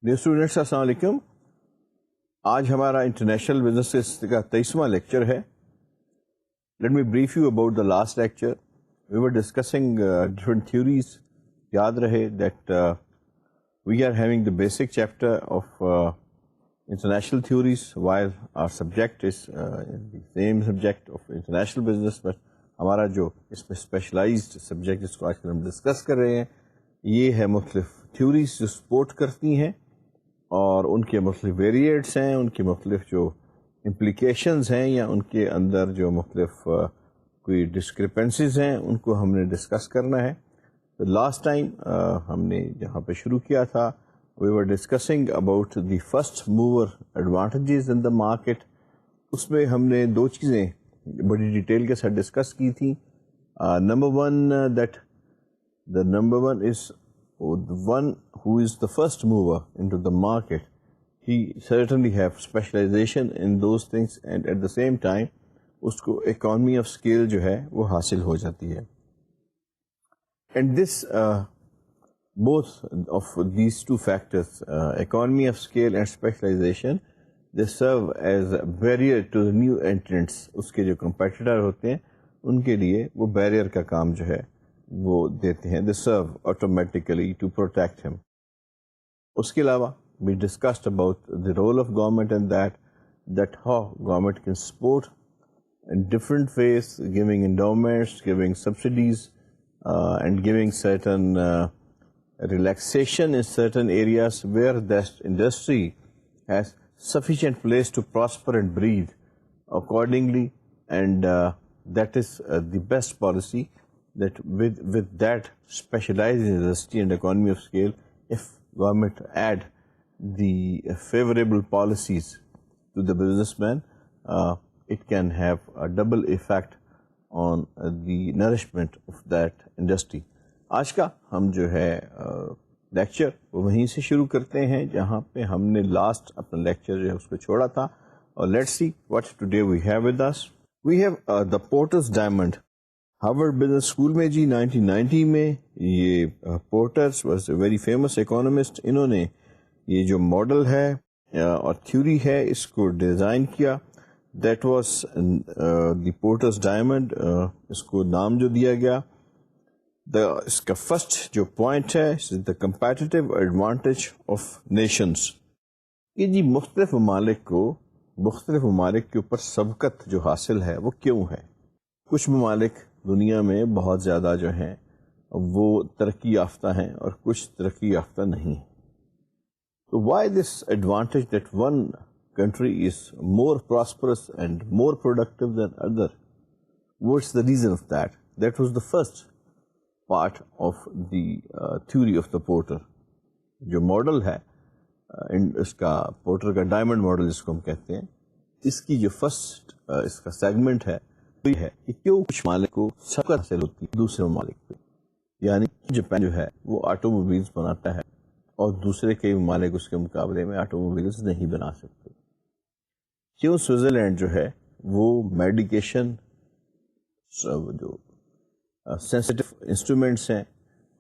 Dear students السلام علیکم. آج ہمارا انٹرنیشنل بزنس کا 23واں لیکچر ہے. Let me brief you about the last lecture. We were discussing different theories. یاد رہے that we are having the basic chapter of international theories while our subject is same subject of international business. But ہمارا جو اس میں specialised subject جس کو آج کل ہم ڈسکس کر رہے ہیں یہ ہے مختلف تھیوریز جو سپورٹ کرتی ہیں اور ان کے مختلف ویریٹس ہیں, ان کی مختلف جو امپلیکیشنز ہیں یا ان کے اندر جو مختلف کوئی ڈسکرپنسیز ہیں ان کو ہم نے ڈسکس کرنا ہے. لاسٹ ٹائم ہم نے جہاں پہ شروع کیا تھا we were discussing about the first mover advantages in the market. اس میں ہم نے دو چیزیں بڑی ڈیٹیل کے ساتھ ڈسکس کی تھیں. Number one that the number one is the one who is the first mover into the market. He certainly have specialization in those things and at the same time اس کو economy of scale جو ہے وہ حاصل ہو جاتی ہے. And this both of these two factors, economy of scale and specialization, they serve as a barrier to the new entrants. اس کے جو competitor ہوتے ہیں ان کے لیے وہ barrier کا کام جو ہے وہ دیتے ہیں. they serve automatically to protect him. اس کے علاوہ we discussed about the role of government and that how government can support in different ways, giving endowments, giving subsidies and giving certain relaxation in certain areas where that industry has sufficient place to prosper and breathe accordingly, and that is the best policy. That with that specialized industry and economy of scale, if government add the favorable policies to the businessman, it can have a double effect on the nourishment of that industry. آج کا ہم جو ہے lecture وہ وہیں سے شروع کرتے ہیں جہاں پہ ہم نے لاسٹ اپنا لیکچر جو ہے اس کو چھوڑا تھا. اور let's see what today we have with us. We have the Porter's diamond. Harvard business school میں 1990 میں یہ Porter's was a very famous economist. انہوں نے یہ جو ماڈل ہے اور تھیوری ہے اس کو ڈیزائن کیا. That was the Porter's diamond. اس کو نام جو دیا گیا اس کا فرسٹ جو پوائنٹ ہے دا کمپیٹیٹیو ایڈوانٹیج آف نیشنز. یہ جی مختلف ممالک کے اوپر سبقت جو حاصل ہے وہ کیوں ہے. کچھ ممالک دنیا میں بہت زیادہ جو ہیں وہ ترقی یافتہ ہیں اور کچھ ترقی یافتہ نہیں. تو why this advantage that one country is more prosperous and more productive than other. What's the reason of that. That was the first part of the theory of the Porter. جو ماڈل ہے اس کا porter کا diamond model جس کو ہم کہتے ہیں, اس کی جو فرسٹ اس کا سیگمنٹ ہے ہے کہ کیوں کچھ ممالک کو سبقت حاصل ہوتی ہے دوسرے ممالک پہ. یعنی جاپان جو ہے وہ آٹو موبائلز بناتا ہے اور دوسرے کئی ممالک اس کے مقابلے میں آٹو موبائلز نہیں بنا سکتے. کیوں سوئٹزرلینڈ جو ہے وہ میڈیکیشن جو سینسٹیو انسٹرومنٹس ہیں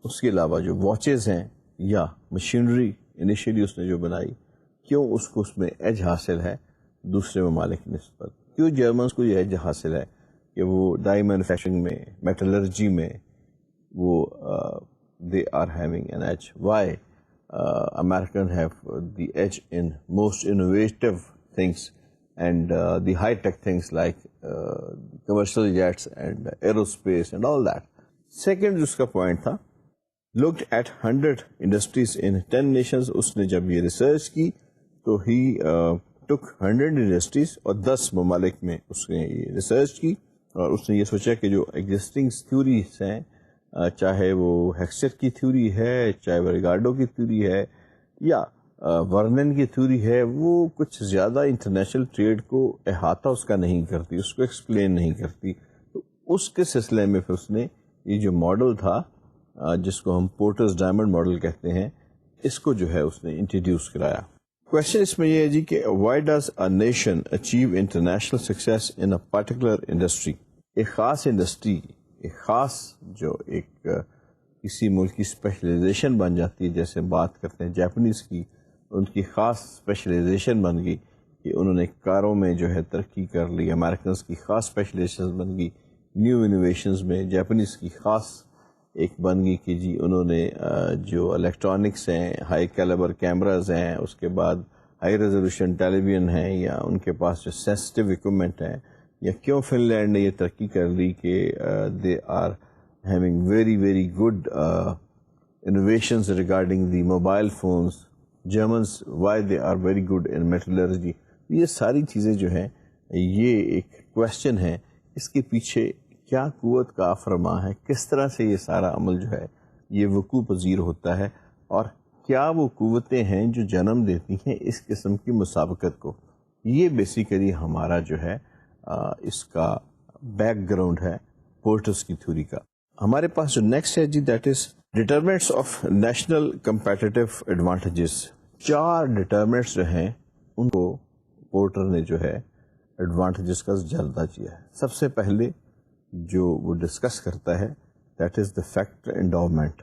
اس کے علاوہ جو واچز ہیں یا مشینری انیشیلی اس نے جو بنائی, کیوں اس کو اس میں ایج حاصل ہے دوسرے ممالک کی نسبت. کیوں جرمنس کو یہ ایج حاصل ہے کہ وہ ڈائی مینوفیکچرنگ میں میٹلرجی میں وہ they are having an edge. Why American have the edge in most innovative things and the high-tech things like commercial jets and aerospace and all that. Second جس کا پوائنٹ تھا looked at 100 industries in 10 nations. اس نے جب یہ research کی تو he took 100 industries اور 10 ممالک میں اس نے یہ ریسرچ کی اور اس نے یہ سوچا کہ جو ایگزسٹنگ تھیوریز ہیں چاہے وہ ہیکسر کی تھیوری ہے, چاہے وہ ریگارڈو کی تھیوری ہے یا ورنن کی تھیوری ہے, وہ کچھ زیادہ انٹرنیشنل ٹریڈ کو احاطہ اس کا نہیں کرتی, اس کو ایکسپلین نہیں کرتی. تو اس کے سلسلے میں پھر اس نے یہ جو ماڈل تھا جس کو ہم پورٹرز ڈائمنڈ ماڈل کہتے ہیں اس کو جو ہے اس نے انٹروڈیوس کرایا. کوشچن اس میں یہ ہے جی کہ why does a nation achieve international success in a particular industry. ایک خاص انڈسٹری, ایک خاص جو ایک کسی ملک کی اسپیشلائزیشن بن جاتی ہے, جیسے بات کرتے ہیں جاپنیز کی, ان کی خاص اسپیشلائزیشن بن گئی کہ انہوں نے کاروں میں جو ہے ترقی کر لی. امریکنز کی خاص اسپیشلائزیشن بن گئی نیو انوویشنز میں. جاپنیز کی خاص ایک بن گئی کہ جی انہوں نے جو الیکٹرانکس ہیں, ہائی کیلیبر کیمراز ہیں, اس کے بعد ہائی ریزولوشن ٹیلی ویژن ہیں, یا ان کے پاس جو سینسٹیو اکوپمنٹ ہیں, یا کیوں فن لینڈ نے یہ ترقی کر لی کہ they are having very very good innovations regarding the mobile phones. Germans, why they are very good in metallurgy. یہ ساری چیزیں جو ہیں یہ ایک کویشچن ہے, اس کے پیچھے کیا قوت کا فرما ہے, کس طرح سے یہ سارا عمل جو ہے یہ وقوع پذیر ہوتا ہے, اور کیا وہ قوتیں ہیں جو جنم دیتی ہیں اس قسم کی مسابقت کو. یہ بیسیکلی ہمارا جو ہے اس کا بیک گراؤنڈ ہے پورٹرس کی تھیوری کا. ہمارے پاس جو نیکسٹ ہے جی that is determinants of national competitive advantages. 4 determinants جو ہیں ان کو پورٹر نے جو ہے ایڈوانٹیجز کا جلدہ کیا ہے. سب سے پہلے جو وہ ڈسکس کرتا ہے that is the factor endowment.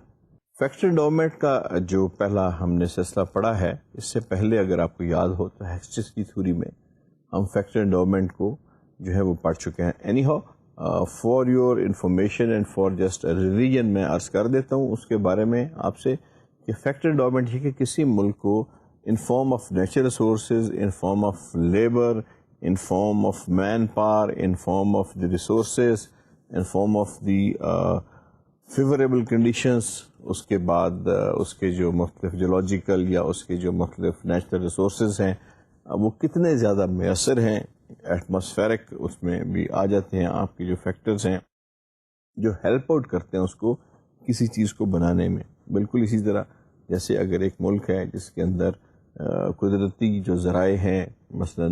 Factor endowment کا جو پہلا ہم نے سلسلہ پڑھا ہے, اس سے پہلے اگر آپ کو یاد ہو تو ہیسٹس کی تھیوری میں ہم فیکٹر انڈاؤمنٹ کو جو ہے وہ پڑھ چکے ہیں. Any how far your information and for just revision میں عرض کر دیتا ہوں اس کے بارے میں آپ سے کہ فیکٹر انڈاؤمنٹ یہ کہ کسی ملک کو in form of natural resources, in form of labour, in form of manpower, in form of the resources, in form of the favourable conditions, اس کے بعد اس کے جو مختلف جیولوجیکل یا اس کے جو مختلف نیچرل ریسورسز ہیں وہ کتنے زیادہ میسر ہیں, ایٹماسفیرک اس میں بھی آ جاتے ہیں آپ کے جو فیکٹرز ہیں جو ہیلپ آؤٹ کرتے ہیں اس کو کسی چیز کو بنانے میں. بالکل اسی طرح جیسے اگر ایک ملک ہے جس کے اندر قدرتی جو ذرائع ہیں, مثلا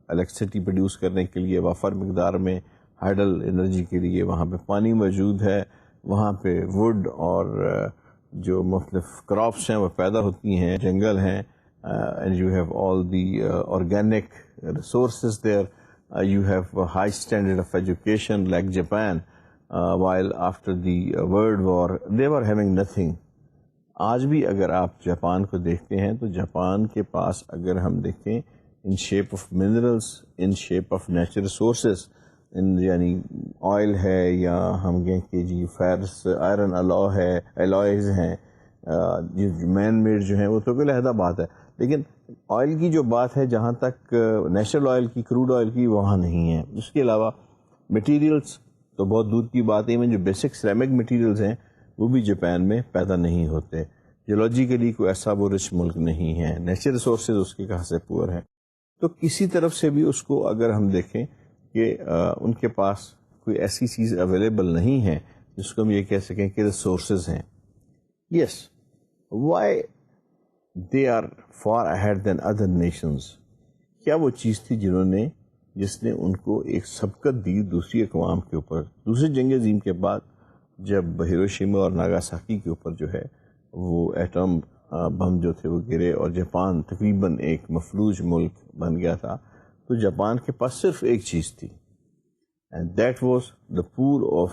الیکٹریسٹی پروڈیوس کرنے کے لیے وافر مقدار میں ہائیڈل انرجی کے لیے وہاں پہ پانی موجود ہے, وہاں پہ ووڈ اور جو مختلف کراپس ہیں وہ پیدا ہوتی ہیں, جنگل ہیں, and you have all the organic resources there. You have a high standard of education like Japan, while after the World War they were having nothing. آج بھی اگر آپ جاپان کو دیکھتے ہیں تو جاپان کے پاس اگر ہم دیکھیں in shape of minerals, in shape of natural resources, یعنی آئل ہے یا ہم کہیں کہ جی فیرس آئرن الائز ہیں, مین میڈ جو ہیں وہ تو کوئی علیحدہ بات ہے, لیکن آئل کی جو بات ہے جہاں تک نیچرل آئل کی, کروڈ آئل کی, وہاں نہیں ہے. اس کے علاوہ مٹیریلز تو بہت دور کی بات ہے, میں جو بیسک سیرامک مٹیریلز ہیں وہ بھی جاپان میں پیدا نہیں ہوتے. جیولوجیکلی کوئی ایسا وہ رچ ملک نہیں ہے, نیچرل ریسورسز اس کے کہاں سے پور ہیں. تو کسی طرف سے بھی اس کو اگر ہم دیکھیں کہ ان کے پاس کوئی ایسی چیز اویلیبل نہیں ہے جس کو ہم یہ کہہ سکیں کہ ریسورسز ہیں. Yes, why they are far ahead than other nations. کیا وہ چیز تھی جس نے ان کو ایک سبقت دی دوسری اقوام کے اوپر. دوسری جنگ عظیم کے بعد جب ہیروشیما اور ناگاساکی کے اوپر جو ہے وہ ایٹم بم جو تھے وہ گرے اور جاپان تقریباً ایک مفلوج ملک بن گیا تھا, تو جاپان کے پاس صرف ایک چیز تھی, and that was the pool of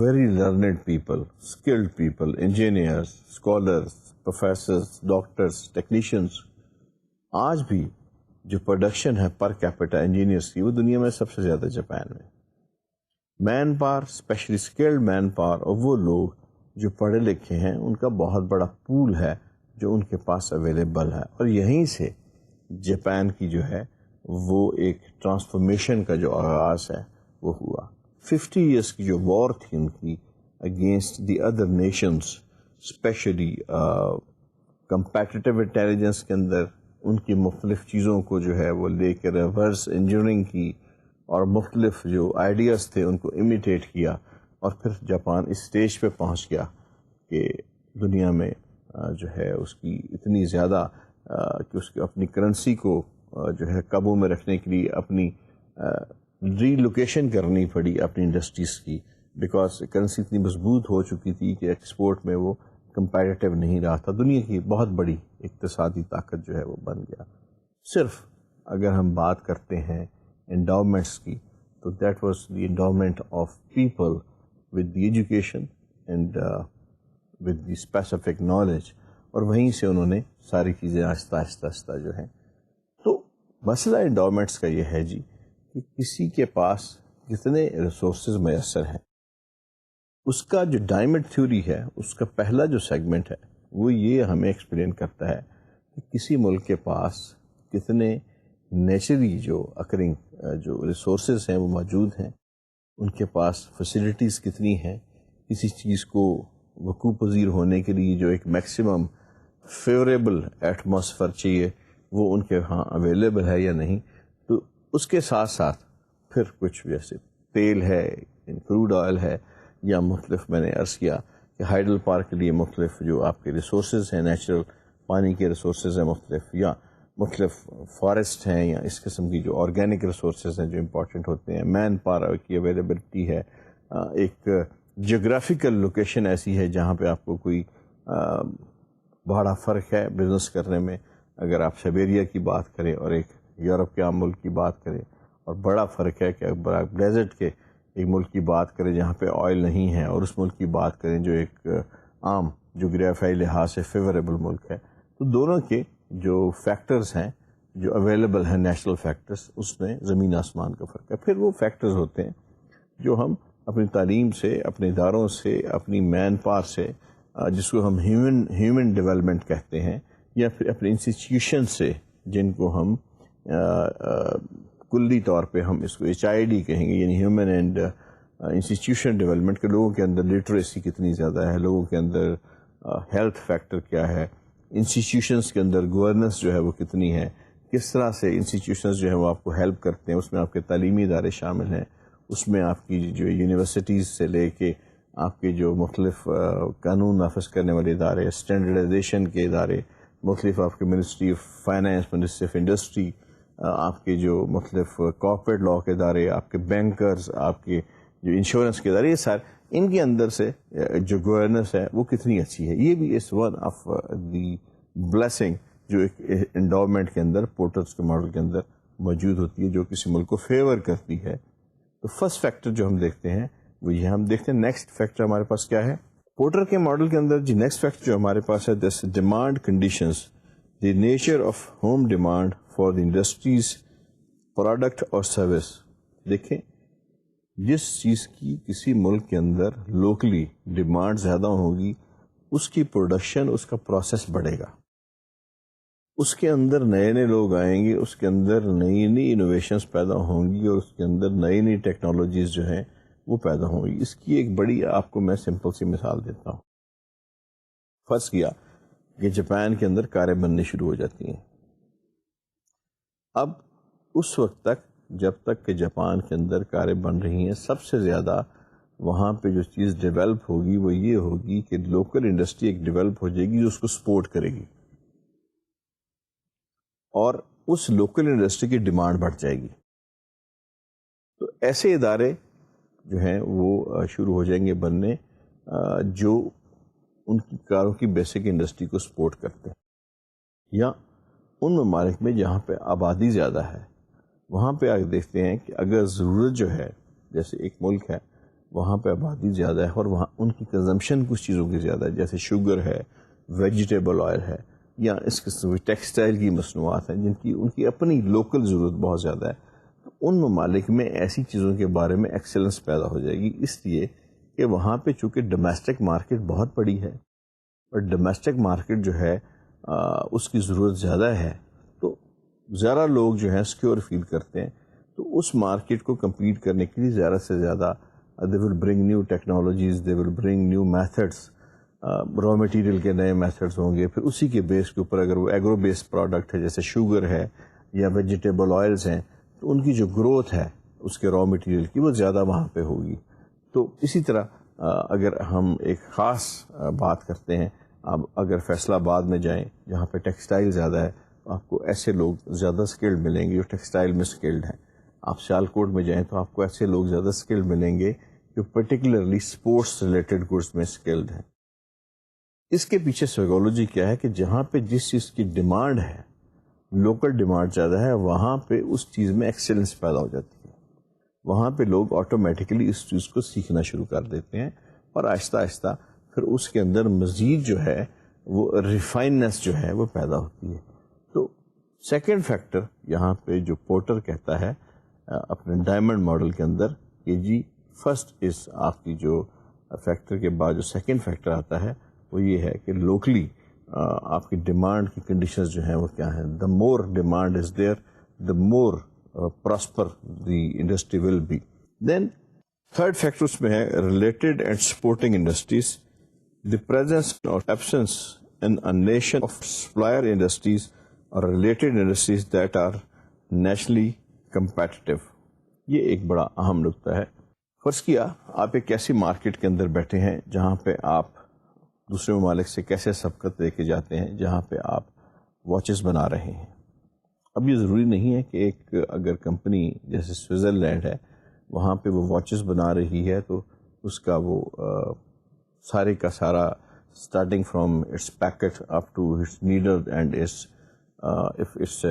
very learned people, skilled people, engineers, scholars, professors, doctors, technicians. آج بھی جو پروڈکشن ہے پر کیپٹا انجینئرس کی وہ دنیا میں سب سے زیادہ جاپان میں. Man power, especially skilled man power, اور وہ لوگ جو پڑھے لکھے ہیں ان کا بہت بڑا پول ہے جو ان کے پاس اویلیبل ہے, اور یہیں سے جاپان کی جو ہے وہ ایک ٹرانسفارمیشن کا جو آغاز ہے وہ ہوا. 50 ایئرس کی جو وار تھی ان کی against the other nations, especially competitive intelligence کے اندر ان کی مختلف چیزوں کو جو ہے وہ لے کے ریورس انجینئرنگ کی, اور مختلف جو آئیڈیاز تھے ان کو امیٹیٹ کیا, اور پھر جاپان اس اسٹیج پہ پہنچ گیا کہ دنیا میں جو ہے اس کی اتنی زیادہ کہ اس کی اپنی کرنسی کو جو ہے قابو میں رکھنے کے لیے اپنی ری لوکیشن کرنی پڑی اپنی انڈسٹریز کی, بیکاز کرنسی اتنی مضبوط ہو چکی تھی کہ ایکسپورٹ میں وہ کمپیٹیٹیو نہیں رہا تھا. دنیا کی بہت بڑی اقتصادی طاقت جو ہے وہ بن گیا. صرف اگر ہم بات کرتے ہیں انڈاؤمنٹس کی تو that was the endowment of people with the education and with the specific knowledge, اور وہیں سے انہوں نے ساری چیزیں آہستہ آہستہ جو ہیں. تو مسئلہ انڈاؤمنٹس کا یہ ہے جی کہ کسی کے پاس کتنے ریسورسز میسر ہیں. اس کا جو ڈائمنڈ تھیوری ہے اس کا پہلا جو سیگمنٹ ہے وہ یہ ہمیں ایکسپلین کرتا ہے کہ کسی ملک کے پاس کتنے نیچرلی جو اکرنگ جو ریسورسز ہیں وہ موجود ہیں, ان کے پاس فیسلٹیز کتنی ہیں, کسی چیز کو وقوع پذیر ہونے کے لیے جو ایک میکسیمم فیوریبل ایٹماسفیئر چاہیے وہ ان کے ہاں اویلیبل ہے یا نہیں. تو اس کے ساتھ ساتھ پھر کچھ جیسے تیل ہے, کروڈ آئل ہے, یا مختلف میں نے عرض کیا کہ ہائیڈل پارک کے لیے مختلف جو آپ کے ریسورسز ہیں, نیچرل پانی کے ریسورسز ہیں مختلف, یا مختلف فارسٹ ہیں, یا اس قسم کی جو آرگینک ریسورسز ہیں جو امپورٹنٹ ہوتے ہیں, مین پاور کی اویلیبلٹی ہے, ایک جغرافیکل لوکیشن ایسی ہے جہاں پہ آپ کو کوئی بڑا فرق ہے بزنس کرنے میں. اگر آپ سائبیریا کی بات کریں اور ایک یورپ کے عام ملک کی بات کریں, اور بڑا فرق ہے کہ اگر آپ ڈیزرٹ کے ایک ملک کی بات کریں جہاں پہ آئل نہیں ہے, اور اس ملک کی بات کریں جو ایک عام جغرافیائی لحاظ سے فیوریبل ملک ہے. تو دونوں کے جو فیکٹرز ہیں جو اویلیبل ہیں نیشنل فیکٹرز, اس میں زمین آسمان کا فرق ہے. پھر وہ فیکٹرز ہوتے ہیں جو ہم اپنی تعلیم سے, اپنے اداروں سے, اپنی مین پاور سے, جس کو ہم ہیومن ڈیولپمنٹ کہتے ہیں, یا پھر اپنے انسٹیٹیوشن سے جن کو ہم کلی طور پہ ہم اس کو HID کہیں گے, یعنی ہیومن اینڈ انسٹیٹیوشن ڈیولپمنٹ, کے لوگوں کے اندر لٹریسی کتنی زیادہ ہے, لوگوں کے اندر ہیلتھ فیکٹر کیا ہے, انسٹیٹیوشنس کے اندر گورننس جو ہے وہ کتنی ہے, کس طرح سے انسٹیٹیوشنز جو ہے وہ آپ کو ہیلپ کرتے ہیں. اس میں آپ کے تعلیمی ادارے شامل ہیں, اس میں آپ کی جو یونیورسٹیز سے لے کے آپ کے جو مختلف قانون نافذ کرنے والے ادارے, اسٹینڈرڈائزیشن کے ادارے مختلف, آپ کے ministry of finance, ministry of industry, آپ کے جو مختلف کارپوریٹ لا کے ادارے, آپ کے بینکرز, آپ کے جو انشورنس کے ادارے, یہ سارے ان کے اندر سے جو گورننس ہے وہ کتنی اچھی ہے. یہ بھی اس ون آف دی بلیسنگ جو ایک انڈاؤمنٹ کے اندر, پورٹرز کے ماڈل کے اندر موجود ہوتی ہے, جو کسی ملک کو فیور کرتی ہے. تو فرسٹ فیکٹر جو ہم دیکھتے ہیں وہ یہ ہم دیکھتے ہیں. نیکسٹ فیکٹر ہمارے پاس کیا ہے پورٹر کے ماڈل کے اندر جی؟ نیکسٹ فیکٹر جو ہمارے پاس ہے this demand conditions, the nature of home demand for the industries product اور سروس. دیکھیں, جس چیز کی کسی ملک کے اندر لوکلی ڈیمانڈ زیادہ ہوگی اس کی پروڈکشن, اس کا پروسیس بڑھے گا, اس کے اندر نئے نئے لوگ آئیں گے, اس کے اندر نئی نئی انوویشنز پیدا ہوں گی, اور اس کے اندر نئی نئی ٹیکنالوجیز جو ہیں وہ پیدا ہوں گی. اس کی ایک بڑی آپ کو میں سمپل سی مثال دیتا ہوں. فرض کیا کہ جاپان کے اندر کاریں بننی شروع ہو جاتی ہیں. اب اس وقت تک جب تک کہ جاپان کے اندر کاریں بن رہی ہیں, سب سے زیادہ وہاں پہ جو چیز ڈیولپ ہوگی وہ یہ ہوگی کہ لوکل انڈسٹری ایک ڈیولپ ہو جائے گی جو اس کو سپورٹ کرے گی, اور اس لوکل انڈسٹری کی ڈیمانڈ بڑھ جائے گی. تو ایسے ادارے جو ہیں وہ شروع ہو جائیں گے بننے جو ان کی کاروں کی بیسک انڈسٹری کو سپورٹ کرتے ہیں. یا ان ممالک میں جہاں پہ آبادی زیادہ ہے وہاں پہ آپ دیکھتے ہیں کہ اگر ضرورت جو ہے, جیسے ایک ملک ہے وہاں پہ آبادی زیادہ ہے اور وہاں ان کی کنزمپشن کچھ چیزوں کی زیادہ ہے, جیسے شوگر ہے, ویجیٹیبل آئل ہے, یا اس قسم کی ٹیکسٹائل کی مصنوعات ہیں جن کی ان کی اپنی لوکل ضرورت بہت زیادہ ہے. تو ان ممالک میں ایسی چیزوں کے بارے میں ایکسلنس پیدا ہو جائے گی, اس لیے کہ وہاں پہ چونکہ ڈومیسٹک مارکیٹ بہت بڑی ہے, اور ڈومیسٹک مارکیٹ جو ہے اس کی ضرورت زیادہ ہے, تو زیادہ لوگ جو ہیں سیکیور فیل کرتے ہیں. تو اس مارکیٹ کو کمپیٹ کرنے کے لیے زیادہ سے زیادہ they will bring new technologies, they will bring new methods, raw material کے نئے میتھڈس ہوں گے. پھر اسی کے بیس کے اوپر اگر وہ ایگرو بیس پروڈکٹ ہے جیسے شوگر ہے یا ویجیٹیبل آئلز ہیں, تو ان کی جو گروتھ ہے اس کے را مٹیریل کی وہ زیادہ وہاں پہ ہوگی. تو اسی طرح اگر ہم ایک خاص بات کرتے ہیں, آپ اگر فیصل آباد میں جائیں جہاں پہ ٹیکسٹائل زیادہ ہے, آپ کو ایسے لوگ زیادہ اسکلڈ ملیں گے جو ٹیکسٹائل میں اسکلڈ ہیں. آپ سیالکوٹ میں جائیں تو آپ کو ایسے لوگ زیادہ اسکلڈ ملیں گے جو پرٹیکولرلی اسپورٹس ریلیٹڈ گڈس میں اسکلڈ ہیں. اس کے پیچھے سائیکالوجی کیا ہے کہ جہاں پہ جس چیز کی ڈیمانڈ ہے, لوکل ڈیمانڈ زیادہ ہے, وہاں پہ اس چیز میں ایکسیلنس پیدا ہو جاتی ہے. وہاں پہ لوگ آٹومیٹکلی اس چیز کو سیکھنا شروع کر دیتے ہیں, اور آہستہ آہستہ پھر اس کے اندر مزید جو ہے وہ ریفائننس جو ہے وہ پیدا ہوتی ہے. تو سیکنڈ فیکٹر یہاں پہ جو پورٹر کہتا ہے اپنے ڈائمنڈ ماڈل کے اندر کہ جی فرسٹ از آپ کی جو فیکٹر کے بعد جو سیکنڈ فیکٹر آتا ہے وہ یہ ہے کہ لوکلی آپ کی ڈیمانڈ کی کنڈیشنز جو ہیں وہ کیا ہیں. The more demand is there the more prosper the industry will be. Then third factor اس میں ہے related and supporting industries. The presence or absence in a nation of supplier industries or related industries that are nationally competitive. یہ ایک بڑا اہم نکتہ ہے. فرض کیا آپ ایک ایسی مارکیٹ کے اندر بیٹھے ہیں جہاں پہ آپ دوسرے ممالک سے کیسے سبقت لے کے جاتے ہیں, جہاں پہ آپ واچز بنا رہے ہیں. اب یہ ضروری نہیں ہے کہ ایک اگر کمپنی جیسے سوئٹزرلینڈ ہے وہاں پہ وہ واچز بنا رہی ہے تو اس کا وہ سارے کا سارا starting from its packet up to its needle and of its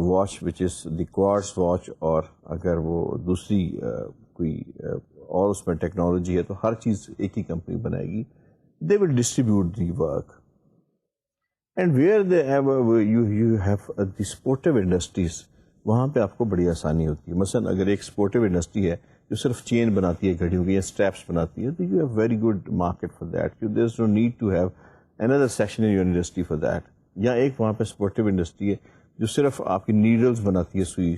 watch which is the quartz watch, اور اگر وہ دوسری کوئی اور اس میں ٹیکنالوجی ہے تو ہر چیز ایک ہی کمپنی بنائے گی. They will distribute the work and where they you have the supportive industries, وہاں پہ آپ کو بڑی آسانی ہوتی ہے. مثلا اگر ایک سپورٹیو انڈسٹری ہے جو صرف چین بناتی ہے گھڑیوں کی یا اسٹریپس بناتی ہے تو you have very good market for that. There is no need to have under section in your industry for that. یا ایک وہاں پہ سپورٹیو انڈسٹری ہے جو صرف آپ کی نیڈلز بناتی ہے سوئی.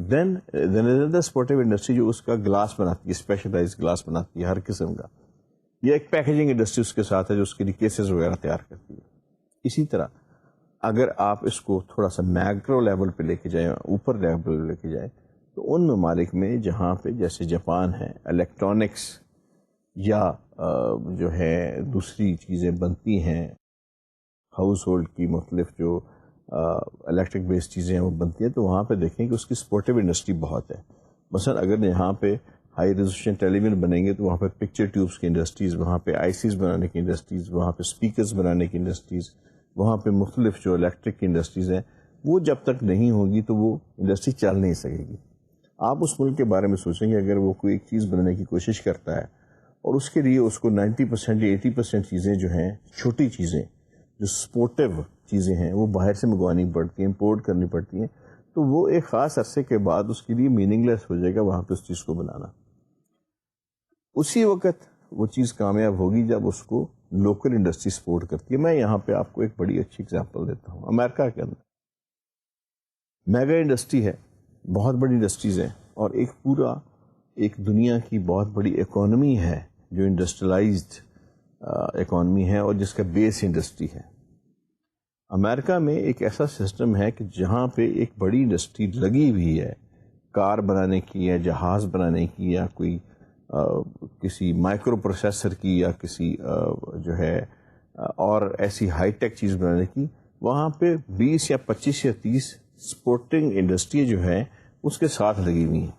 دین اندر سپورٹیو انڈسٹری جو اس کا گلاس بناتی ہے, اسپیشلائز گلاس بناتی ہے ہر قسم کا. یا ایک پیکیجنگ انڈسٹری اس کے ساتھ ہے جو اس کے لیے کیسز وغیرہ تیار کرتی ہے. اسی طرح اگر آپ اس کو تھوڑا سا میکرو لیول پہ لے کے جائیں, اوپر لیول پہ لے کے جائیں, تو ان ممالک میں جہاں پہ جیسے جاپان ہے الیکٹرانکس یا جو ہے دوسری چیزیں بنتی ہیں ہاؤس ہولڈ کی مختلف جو الیکٹرک بیس چیزیں ہیں وہ بنتی ہیں, تو وہاں پہ دیکھیں کہ اس کی سپورٹیو انڈسٹری بہت ہے. مثلا اگر یہاں پہ ہائی ریزولوشن ٹیلی ویژن بنیں گے تو وہاں پہ پکچر ٹیوبس کی انڈسٹریز, وہاں پہ آئی سیز بنانے کی انڈسٹریز, وہاں پہ اسپیکرز بنانے کی انڈسٹریز, وہاں پہ مختلف جو الیکٹرک کی انڈسٹریز ہیں وہ جب تک نہیں ہوگی تو وہ انڈسٹری چل نہیں سکے گی. آپ اس ملک کے بارے میں سوچیں گے اگر وہ کوئی ایک چیز بنانے کی کوشش کرتا ہے اور اس کے لیے اس کو 90% یا 80% چیزیں جو ہیں چھوٹی چیزیں جو سپورٹیو چیزیں ہیں وہ باہر سے منگوانی پڑتی ہیں, امپورٹ کرنی پڑتی ہیں, تو وہ ایک خاص عرصے کے بعد اس کے لیے میننگ لیس ہو جائے گا وہاں پہ اس چیز کو بنانا. اسی وقت وہ چیز کامیاب ہوگی جب اس کو لوکل انڈسٹری سپورٹ کرتی ہے. میں یہاں پہ آپ کو ایک بڑی اچھی اگزامپل دیتا ہوں. امریکہ کے اندر میگا انڈسٹری ہے, بہت بڑی انڈسٹریز ہیں, اور ایک دنیا کی بہت بڑی اکانومی ہے جو انڈسٹریلائزڈ اکانومی ہے اور جس کا بیس انڈسٹری ہے. امریکہ میں ایک ایسا سسٹم ہے کہ جہاں پہ ایک بڑی انڈسٹری لگی ہوئی ہے کار بنانے کی یا جہاز بنانے کی یا کوئی کسی مائکرو پروسیسر کی یا کسی جو ہے اور ایسی ہائی ٹیک چیز بنانے کی. وہاں پہ 20 یا 25 یا 30 سپورٹنگ انڈسٹری جو ہے اس کے ساتھ لگی ہوئی ہیں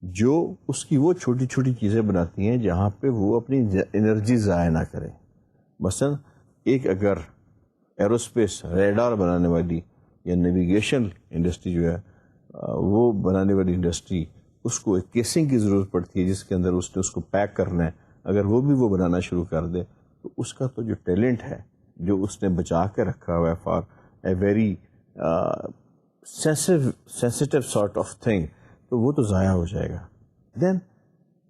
جو اس کی وہ چھوٹی چھوٹی چیزیں بناتی ہیں جہاں پہ وہ اپنی انرجی ضائع نہ کریں. مثلا ایک اگر ایروسپیس ریڈار بنانے والی یا نیویگیشن انڈسٹری جو ہے وہ بنانے والی انڈسٹری, اس کو ایک کیسنگ کی ضرورت پڑتی ہے جس کے اندر اس نے اس کو پیک کرنا ہے. اگر وہ بھی وہ بنانا شروع کر دے تو اس کا تو جو ٹیلنٹ ہے جو اس نے بچا کے رکھا ہوا ہے for a very sensitive sort of thing, تو وہ تو ضائع ہو جائے گا. دین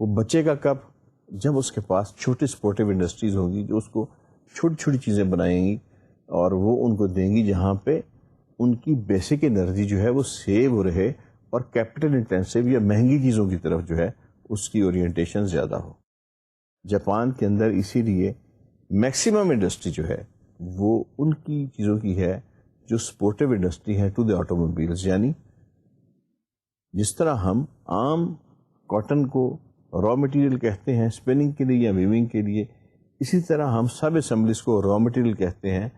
وہ بچے گا کب؟ جب اس کے پاس چھوٹی سپورٹیو انڈسٹریز ہوگی جو اس کو چھوٹی چھوٹی چیزیں بنائیں گی اور وہ ان کو دیں گی جہاں پہ ان کی بیسک انرجی جو ہے وہ سیو رہے اور کیپٹل انٹینسو یا مہنگی چیزوں کی طرف جو ہے اس کی اورینٹیشن زیادہ ہو. جاپان کے اندر اسی لیے میکسیمم انڈسٹری جو ہے وہ ان کی چیزوں کی ہے جو سپورٹیو انڈسٹری ہے ٹو دی آٹو موبائلز. یعنی جس طرح ہم عام کاٹن کو را مٹیریل کہتے ہیں اسپننگ کے لیے یا ویونگ کے لیے, اسی طرح ہم سب اسمبلیز کو را مٹیریل کہتے ہیں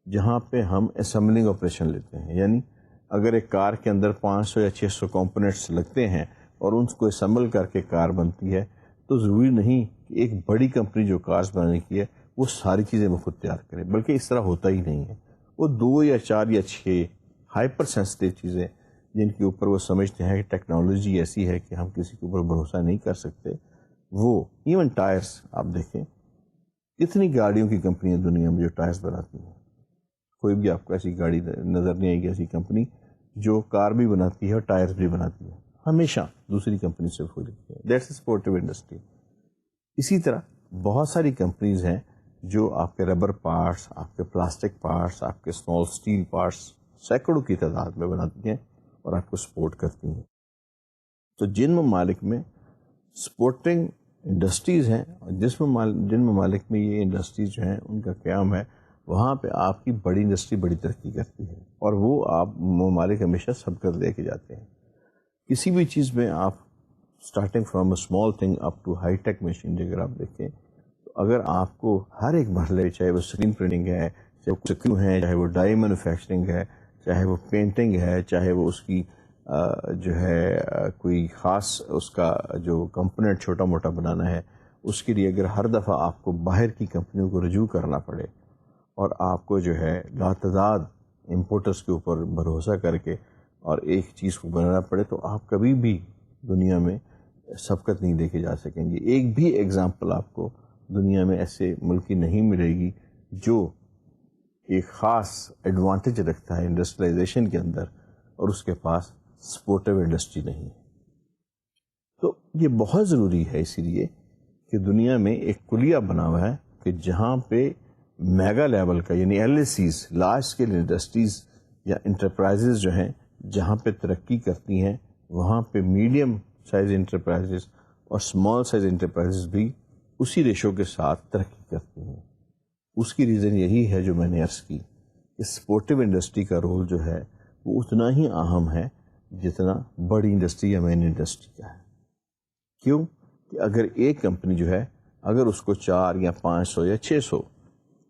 جہاں پہ ہم اسمبلنگ آپریشن لیتے ہیں. یعنی اگر ایک کار کے اندر 500 یا 600 کمپوننٹس لگتے ہیں اور ان کو اسمبل کر کے کار بنتی ہے تو ضروری نہیں کہ ایک بڑی کمپنی جو کارز بنانے کی ہے وہ ساری چیزیں وہ خود تیار کرے, بلکہ اس طرح ہوتا ہی نہیں ہے. وہ 2 یا 4 یا 6 ہائپر سینسٹیو چیزیں جن کے اوپر وہ سمجھتے ہیں کہ ٹیکنالوجی ایسی ہے کہ ہم کسی کے اوپر بھروسہ نہیں کر سکتے, وہ ایون ٹائرس آپ دیکھیں کتنی گاڑیوں کی کمپنیاں دنیا میں جو ٹائرس بناتی ہیں. کوئی بھی آپ کو ایسی گاڑی نظر نہیں آئے گی ایسی کمپنی جو کار بھی بناتی ہے اور ٹائرس بھی بناتی ہے. ہمیشہ دوسری کمپنی سے ہو جاتی ہے. That's supportive industry. اسی طرح بہت ساری کمپنیز ہیں جو آپ کے ربر پارٹس, آپ کے پلاسٹک پارٹس, آپ کے اسمال اسٹیل پارٹس سینکڑوں کی تعداد میں بناتی ہیں اور آپ کو سپورٹ کرتی ہیں. تو جن ممالک میں سپورٹنگ انڈسٹریز ہیں اور جن ممالک میں یہ انڈسٹریز جو ہیں ان کا قیام ہے, وہاں پہ آپ کی بڑی انڈسٹری بڑی ترقی کرتی ہے اور وہ آپ ممالک ہمیشہ سبقت لے کے جاتے ہیں. کسی بھی چیز میں آپ starting from a small thing up to high tech machine اگر آپ دیکھیں تو اگر آپ کو ہر ایک مرحلے, چاہے وہ اسکرین پرنٹنگ ہے, چاہے وہ سکرو ہے, چاہے وہ ڈائی مینوفیکچرنگ ہے, چاہے وہ پینٹنگ ہے, چاہے وہ اس کی جو ہے کوئی خاص اس کا جو کمپوننٹ چھوٹا موٹا بنانا ہے, اس کے لیے اگر ہر دفعہ آپ کو باہر کی کمپنیوں کو رجوع کرنا پڑے اور آپ کو جو ہے لاتعداد امپورٹرز کے اوپر بھروسہ کر کے اور ایک چیز کو بنانا پڑے, تو آپ کبھی بھی دنیا میں سبقت نہیں لے کے جا سکیں گے. ایک بھی ایگزامپل آپ کو دنیا میں ایسے ملک کی نہیں ملے گی جو ایک خاص ایڈوانٹیج رکھتا ہے انڈسٹریلائزیشن کے اندر اور اس کے پاس سپورٹو انڈسٹری نہیں ہے. تو یہ بہت ضروری ہے اسی لیے کہ دنیا میں ایک کلیہ بنا ہوا ہے کہ جہاں پہ میگا لیول کا یعنی LSCs لارج اسکیل انڈسٹریز یا انٹرپرائزز جو ہیں جہاں پہ ترقی کرتی ہیں, وہاں پہ میڈیم سائز انٹرپرائزز اور اسمال سائز انٹرپرائزز بھی اسی ریشو کے ساتھ ترقی کرتی ہیں. اس کی ریزن یہی ہے جو میں نے عرض کی کہ سپورٹو انڈسٹری کا رول جو ہے وہ اتنا ہی اہم ہے جتنا بڑی انڈسٹری یا مین انڈسٹری کا ہے. کیوں کہ اگر ایک کمپنی جو ہے اگر اس کو 4 یا 500 یا 600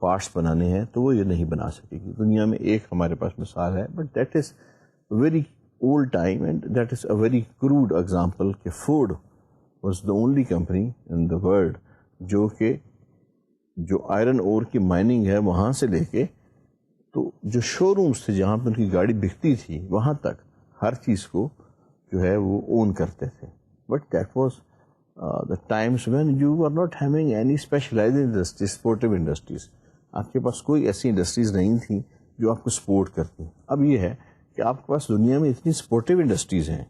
پارٹس بنانے ہیں تو وہ یہ نہیں بنا سکے گی. دنیا میں ایک ہمارے پاس مثال ہے, but that is very old time and that is a very crude example کہ Ford was the only company in the world جو کہ جو آئرن اور کی مائننگ ہے وہاں سے لے کے تو جو شو رومز تھے جہاں پہ ان کی گاڑی بکتی تھی وہاں تک ہر چیز کو جو ہے وہ اون کرتے تھے. But that was the times when you are not having any specialized industries, supportive industries. آپ کے پاس کوئی ایسی انڈسٹریز نہیں تھیں جو آپ کو سپورٹ کرتی. اب یہ ہے کہ آپ کے پاس دنیا میں اتنی سپورٹو انڈسٹریز ہیں,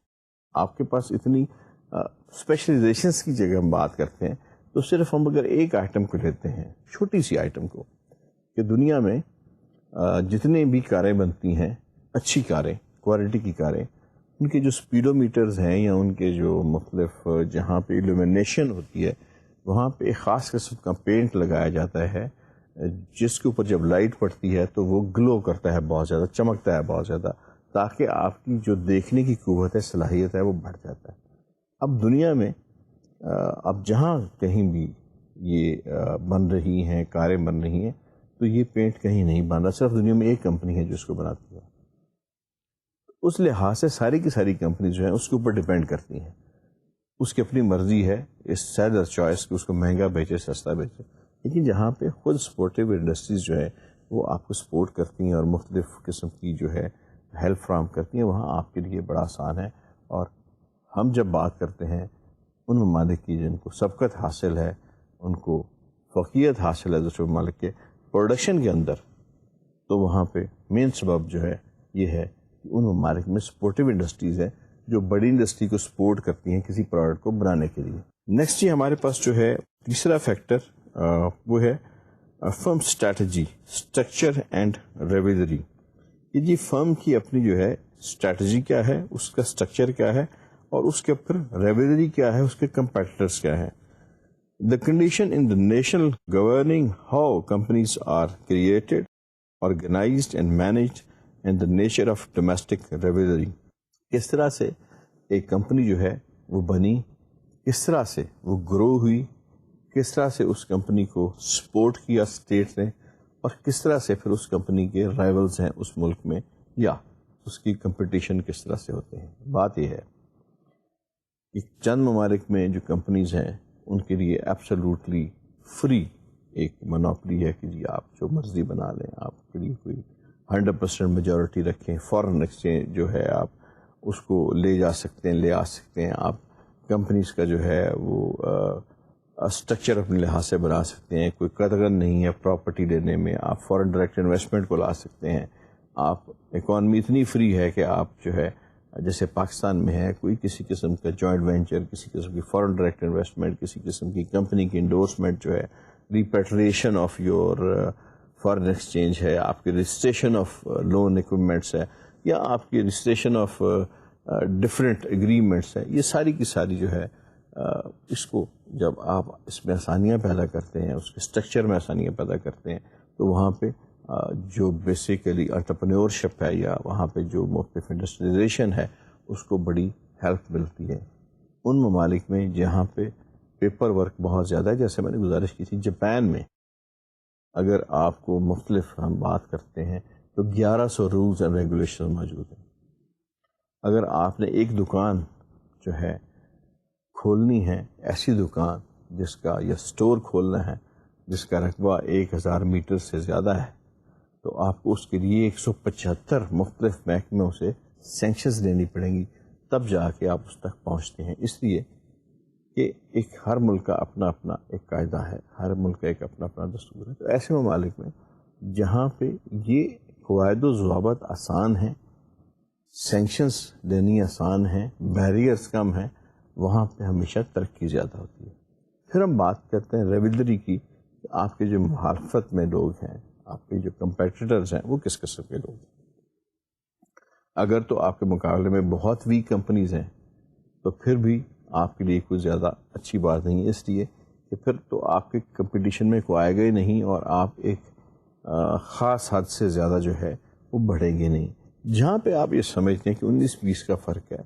آپ کے پاس اتنی اسپیشلائزیشنس کی جگہ ہم بات کرتے ہیں, تو صرف ہم اگر ایک آئٹم کو لیتے ہیں, چھوٹی سی آئٹم کو, کہ دنیا میں جتنے بھی کاریں بنتی ہیں اچھی کاریں, کوالٹی کی کاریں, ان کے جو اسپیڈو میٹرز ہیں یا ان کے جو مختلف جہاں پہ ایلومینیشن ہوتی ہے وہاں پہ ایک خاص قسم کا پینٹ لگایا جاتا ہے جس کے اوپر جب لائٹ پڑتی ہے تو وہ گلو کرتا ہے بہت زیادہ, چمکتا ہے بہت زیادہ, تاکہ آپ کی جو دیکھنے کی قوت ہے, صلاحیت ہے, وہ بڑھ جاتا ہے. اب دنیا میں اب جہاں کہیں بھی یہ بن رہی ہیں کاریں بن رہی ہیں تو یہ پینٹ کہیں نہیں بن رہا, صرف دنیا میں ایک کمپنی ہے جو اس کو بناتی ہے. اس لحاظ سے ساری کی ساری کمپنی جو ہیں اس کے اوپر ڈپینڈ کرتی ہیں, اس کی اپنی مرضی ہے, اس سیلر چوائس کہ اس کو مہنگا بیچے سستا بیچے. لیکن جہاں پہ خود سپورٹو انڈسٹریز جو ہے وہ آپ کو سپورٹ کرتی ہیں اور مختلف قسم کی جو ہے ہیلپ فراہم کرتی ہیں, وہاں آپ کے لیے بڑا آسان ہے. اور ہم جب بات کرتے ہیں ان ممالک کی جن کو سبقت حاصل ہے, ان کو فوقیت حاصل ہے دوسرے ممالک کے پروڈکشن کے اندر, تو وہاں پہ مین سبب جو ہے یہ ہے کہ ان ممالک میں سپورٹو انڈسٹریز ہیں جو بڑی انڈسٹری کو سپورٹ کرتی ہیں کسی پروڈکٹ کو بنانے کے لیے. نیکسٹ یہ ہمارے پاس جو ہے تیسرا فیکٹر وہ ہے فرم اسٹریٹجی, اسٹرکچر اینڈ ریویلری. کہ جی فرم کی اپنی جو ہے اسٹریٹجی کیا ہے, اس کا اسٹرکچر کیا ہے, اور اس کے اوپر ریویلری کیا ہے, اس کے کمپیٹیٹرس کیا ہے. The condition in the national governing how companies are created, organized and managed and the nature of domestic rivalry. کس طرح سے ایک کمپنی جو ہے وہ بنی, کس طرح سے وہ گرو ہوئی, کس طرح سے اس کمپنی کو سپورٹ کیا اسٹیٹ نے, اور کس طرح سے پھر اس کمپنی کے رائیولز ہیں اس ملک میں یا اس کی کمپٹیشن کس طرح سے ہوتے ہیں. بات یہ ہے کہ چند ممالک میں جو کمپنیز ہیں ان کے لیے ایبسولوٹلی فری ایک منوپلی ہے کہ جی آپ جو مرضی بنا لیں, آپ کے لیے کوئی 100% میجورٹی رکھیں, فارن ایکسچینج جو ہے آپ اس کو لے جا سکتے ہیں, لے آ سکتے ہیں, آپ کمپنیز کا جو ہے وہ اسٹرکچر اپنے لحاظ سے بنا سکتے ہیں. کوئی قدغن نہیں ہے پراپرٹی لینے میں. آپ فورن ڈائریکٹ انویسٹمنٹ کو لا سکتے ہیں. آپ اکانومی اتنی فری ہے کہ آپ جو ہے جیسے پاکستان میں ہے کوئی کسی قسم کا جوائنٹ وینچر, کسی قسم کی فورن ڈائریکٹ انویسٹمنٹ, کسی قسم کی کمپنی کی انڈورسمنٹ جو ہے, repatriation of your foreign exchange ہے, آپ کی رجسٹریشن آف لون اکوپمنٹس ہے, یا آپ کی رجسٹریشن آف ڈفرینٹ اگریمنٹس ہے, یہ ساری کی ساری جو ہے اس کو جب آپ اس میں آسانیاں پیدا کرتے ہیں, اس کے اسٹرکچر میں آسانیاں پیدا کرتے ہیں, تو وہاں پہ جو بیسیکلی انٹرپرینورشپ ہے یا وہاں پہ جو مختلف انڈسٹریلائزیشن ہے اس کو بڑی ہیلپ ملتی ہے. ان ممالک میں جہاں پہ پیپر ورک بہت زیادہ ہے, جیسے میں نے گزارش کی تھی جاپان میں اگر آپ کو مختلف ہم بات کرتے ہیں تو 1100 رولز اینڈ ریگولیشن موجود ہیں. اگر آپ نے ایک دکان جو ہے کھولنی ہے, ایسی دکان جس کا یا اسٹور کھولنا ہے جس کا رقبہ 1000 میٹر سے زیادہ ہے, تو آپ کو اس کے لیے 175 مختلف محکموں سے سینکشنز لینی پڑیں گی, تب جا کے آپ اس تک پہنچتے ہیں. اس لیے کہ ایک ہر ملک کا اپنا اپنا ایک قاعدہ ہے, ہر ملک کا ایک اپنا اپنا دستور ہے. تو ایسے ممالک میں جہاں پہ یہ قواعد و ضوابط آسان ہیں, سینکشنز لینی آسان ہیں, بیریئرز کم ہیں, وہاں پہ ہمیشہ ترقی زیادہ ہوتی ہے. پھر ہم بات کرتے ہیں ریولری کی, کہ آپ کے جو مخالفت میں لوگ ہیں, آپ کے جو کمپیٹیٹرز ہیں, وہ کس قسم کے لوگ ہیں. اگر تو آپ کے مقابلے میں بہت ویک کمپنیز ہیں تو پھر بھی آپ کے لیے کوئی زیادہ اچھی بات نہیں ہے, اس لیے کہ پھر تو آپ کے کمپٹیشن میں کوئی آئے گا ہی نہیں, اور آپ ایک خاص حد سے زیادہ جو ہے وہ بڑھیں گے نہیں. جہاں پہ آپ یہ سمجھتے ہیں کہ 19-20 کا فرق ہے,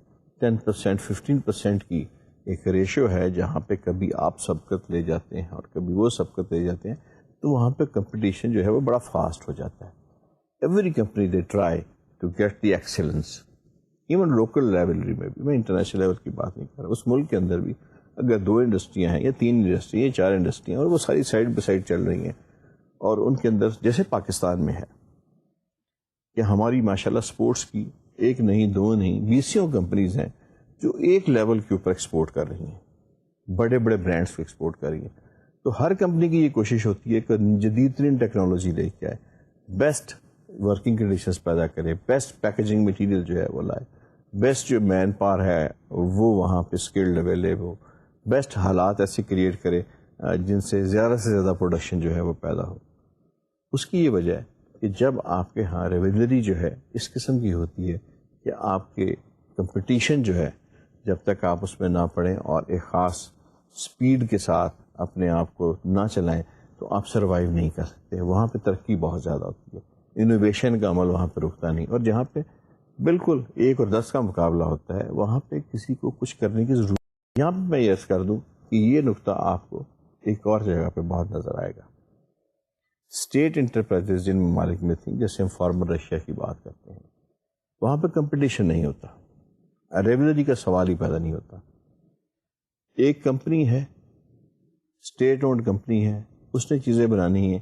10% 15% کی ایک ریشو ہے, جہاں پہ کبھی آپ سبقت لے جاتے ہیں اور کبھی وہ سبقت لے جاتے ہیں, تو وہاں پہ کمپٹیشن جو ہے وہ بڑا فاسٹ ہو جاتا ہے. Every company they try to get the excellence, even local rivalry میں بھی, میں انٹرنیشنل لیول کی بات نہیں کر رہا, اس ملک کے اندر بھی اگر 2 انڈسٹریاں ہیں یا 3 انڈسٹریاں یا 4 انڈسٹریاں اور وہ ساری سائڈ بائی سائڈ چل رہی ہیں, اور ان کے اندر جیسے پاکستان میں ہے کہ ہماری ماشاءاللہ سپورٹس کی 1 نہیں 2 نہیں 20 کمپنیز ہیں جو ایک لیول کے اوپر ایکسپورٹ کر رہی ہیں, بڑے بڑے برانڈس کو ایکسپورٹ کر رہی ہیں. تو ہر کمپنی کی یہ کوشش ہوتی ہے کہ جدید ترین ٹیکنالوجی لے کے آئے, بیسٹ ورکنگ کنڈیشنز پیدا کرے, بیسٹ پیکیجنگ مٹیریل جو ہے وہ لائے, بیسٹ جو مین پاور ہے وہ وہاں پہ اسکلڈ اویلیبل ہو, بیسٹ حالات ایسے کریٹ کرے جن سے زیادہ پروڈکشن جو ہے وہ پیدا ہو. اس کی یہ وجہ ہے کہ جب آپ کے ہاں ریولری جو ہے اس قسم کی ہوتی ہے کہ آپ کے کمپٹیشن جو ہے جب تک آپ اس میں نہ پڑیں اور ایک خاص سپیڈ کے ساتھ اپنے آپ کو نہ چلائیں تو آپ سروائیو نہیں کر سکتے. وہاں پہ ترقی بہت زیادہ ہوتی ہے, انوویشن کا عمل وہاں پہ رکتا نہیں, اور جہاں پہ بالکل 1 اور 10 کا مقابلہ ہوتا ہے وہاں پہ کسی کو کچھ کرنے کی ضرورت. یہاں پہ میں یس کر دوں کہ یہ نقطہ آپ کو ایک اور جگہ پہ بہت نظر آئے گا. اسٹیٹ انٹرپرائزز جن ممالک میں تھیں, جیسے ہم فارمر رشیا کی بات کرتے ہیں, وہاں پہ کمپٹیشن نہیں ہوتا, ریولری کا سوال ہی پیدا نہیں ہوتا. ایک کمپنی ہے, اسٹیٹ اونڈ کمپنی ہے, اس نے چیزیں بنانی ہیں,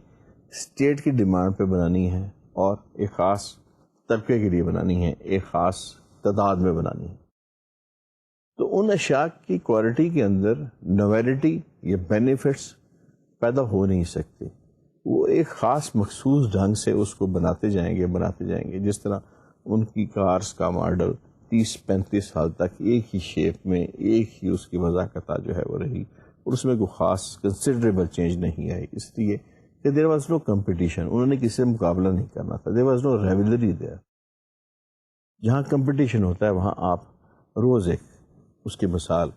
اسٹیٹ کی ڈیمانڈ پہ بنانی ہے اور ایک خاص طبقے کے لیے بنانی ہے, ایک خاص تعداد میں بنانی ہے. تو ان اشیاء کی کوالٹی کے اندر نویلٹی یا بینیفٹس پیدا ہو نہیں سکتے. وہ ایک خاص مخصوص ڈھنگ سے اس کو بناتے جائیں گے, جس طرح ان کی کارز کا ماڈل 30-35 سال تک ایک ہی شیپ میں, ایک ہی اس کی وضاحت جو ہے وہ رہی, اور اس میں کوئی خاص کنسیڈریبل چینج نہیں آئی, اس لیے کہ دیر واز نو کمپٹیشن, انہوں نے کسی سے مقابلہ نہیں کرنا تھا, دیر واز نو ریولری دیر. جہاں کمپٹیشن ہوتا ہے وہاں آپ روز ایک, اس کی مثال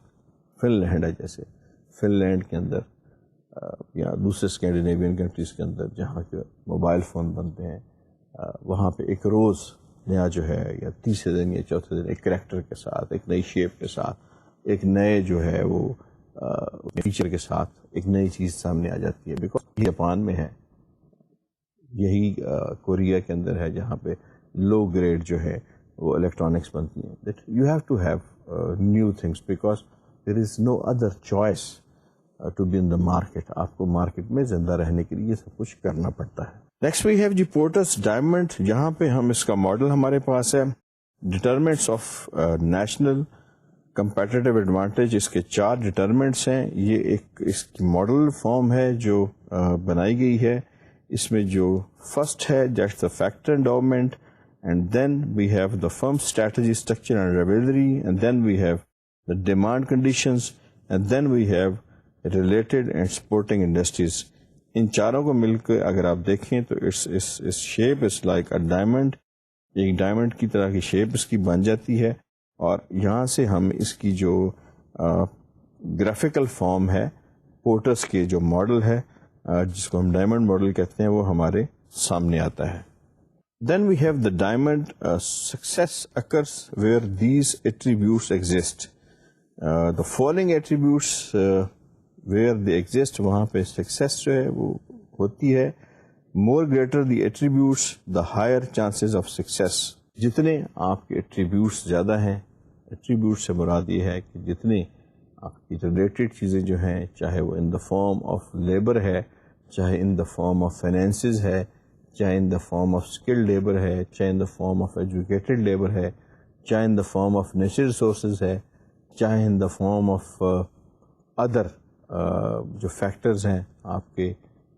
فن لینڈ ہے, جیسے فن لینڈ کے اندر یا دوسرے اسکینڈینیوین کنٹریز کے اندر جہاں کے موبائل فون بنتے ہیں, وہاں پہ ایک روز نیا جو ہے یا تیسرے دن یا چوتھے دن ایک کریکٹر کے ساتھ, ایک نئی شیپ کے ساتھ, ایک نئے جو ہے وہ فیچر کے ساتھ ایک نئی چیز سامنے آ جاتی ہے. بیکاز جاپان میں ہے, یہی کوریا کے اندر ہے جہاں پہ لو گریڈ جو ہے وہ الیکٹرانکس بنتی ہیں. That you have to have new things because there is no other choice to be in the market. آپ کو مارکیٹ میں زندہ رہنے کے لیے یہ سب کچھ کرنا پڑتا ہے. نیکسٹ وی ہیو جی پورٹس ڈائمنڈ, جہاں پہ ہم اس کا ماڈل ہمارے پاس ہے, determinants of national competitive advantage اس کے 4 ڈٹرمنٹس ہیں. یہ ایک اس کی ماڈل فارم ہے جو بنائی گئی ہے. اس میں جو فرسٹ ہے that's the factor endowment, and then we have the firm strategy structure and rivalry, and then we have the demand conditions, and then we have related and supporting industries. ان چاروں کو مل کے اگر آپ دیکھیں تو اس shape is like a diamond, ایک ڈائمنڈ کی طرح کی شیپ اس کی بن جاتی ہے. اور یہاں سے ہم اس کی جو گرافیکل فارم ہے پورٹرس کے جو ماڈل ہے جس کو ہم ڈائمنڈ ماڈل کہتے ہیں وہ ہمارے سامنے آتا ہے. Then we have the diamond success occurs where these attributes exist. The following attributes where they exist, وہاں پہ سکسیس جو ہے وہ ہوتی ہے. More greater the attributes the higher chances of success. جتنے آپ کے ایٹریبیوٹس زیادہ ہیں, ایٹریبیوٹ سے مراد یہ ہے کہ جتنے آپ کی ریلیٹڈ چیزیں جو ہیں, چاہے وہ in the form of labour ہے, چاہے in the form of finances ہے, چاہے in the form of skill labour ہے, چاہے in the form of educated labour ہے, چاہے in the form of natural resources ہے, چاہے in the form of other جو فیکٹرز ہیں آپ کے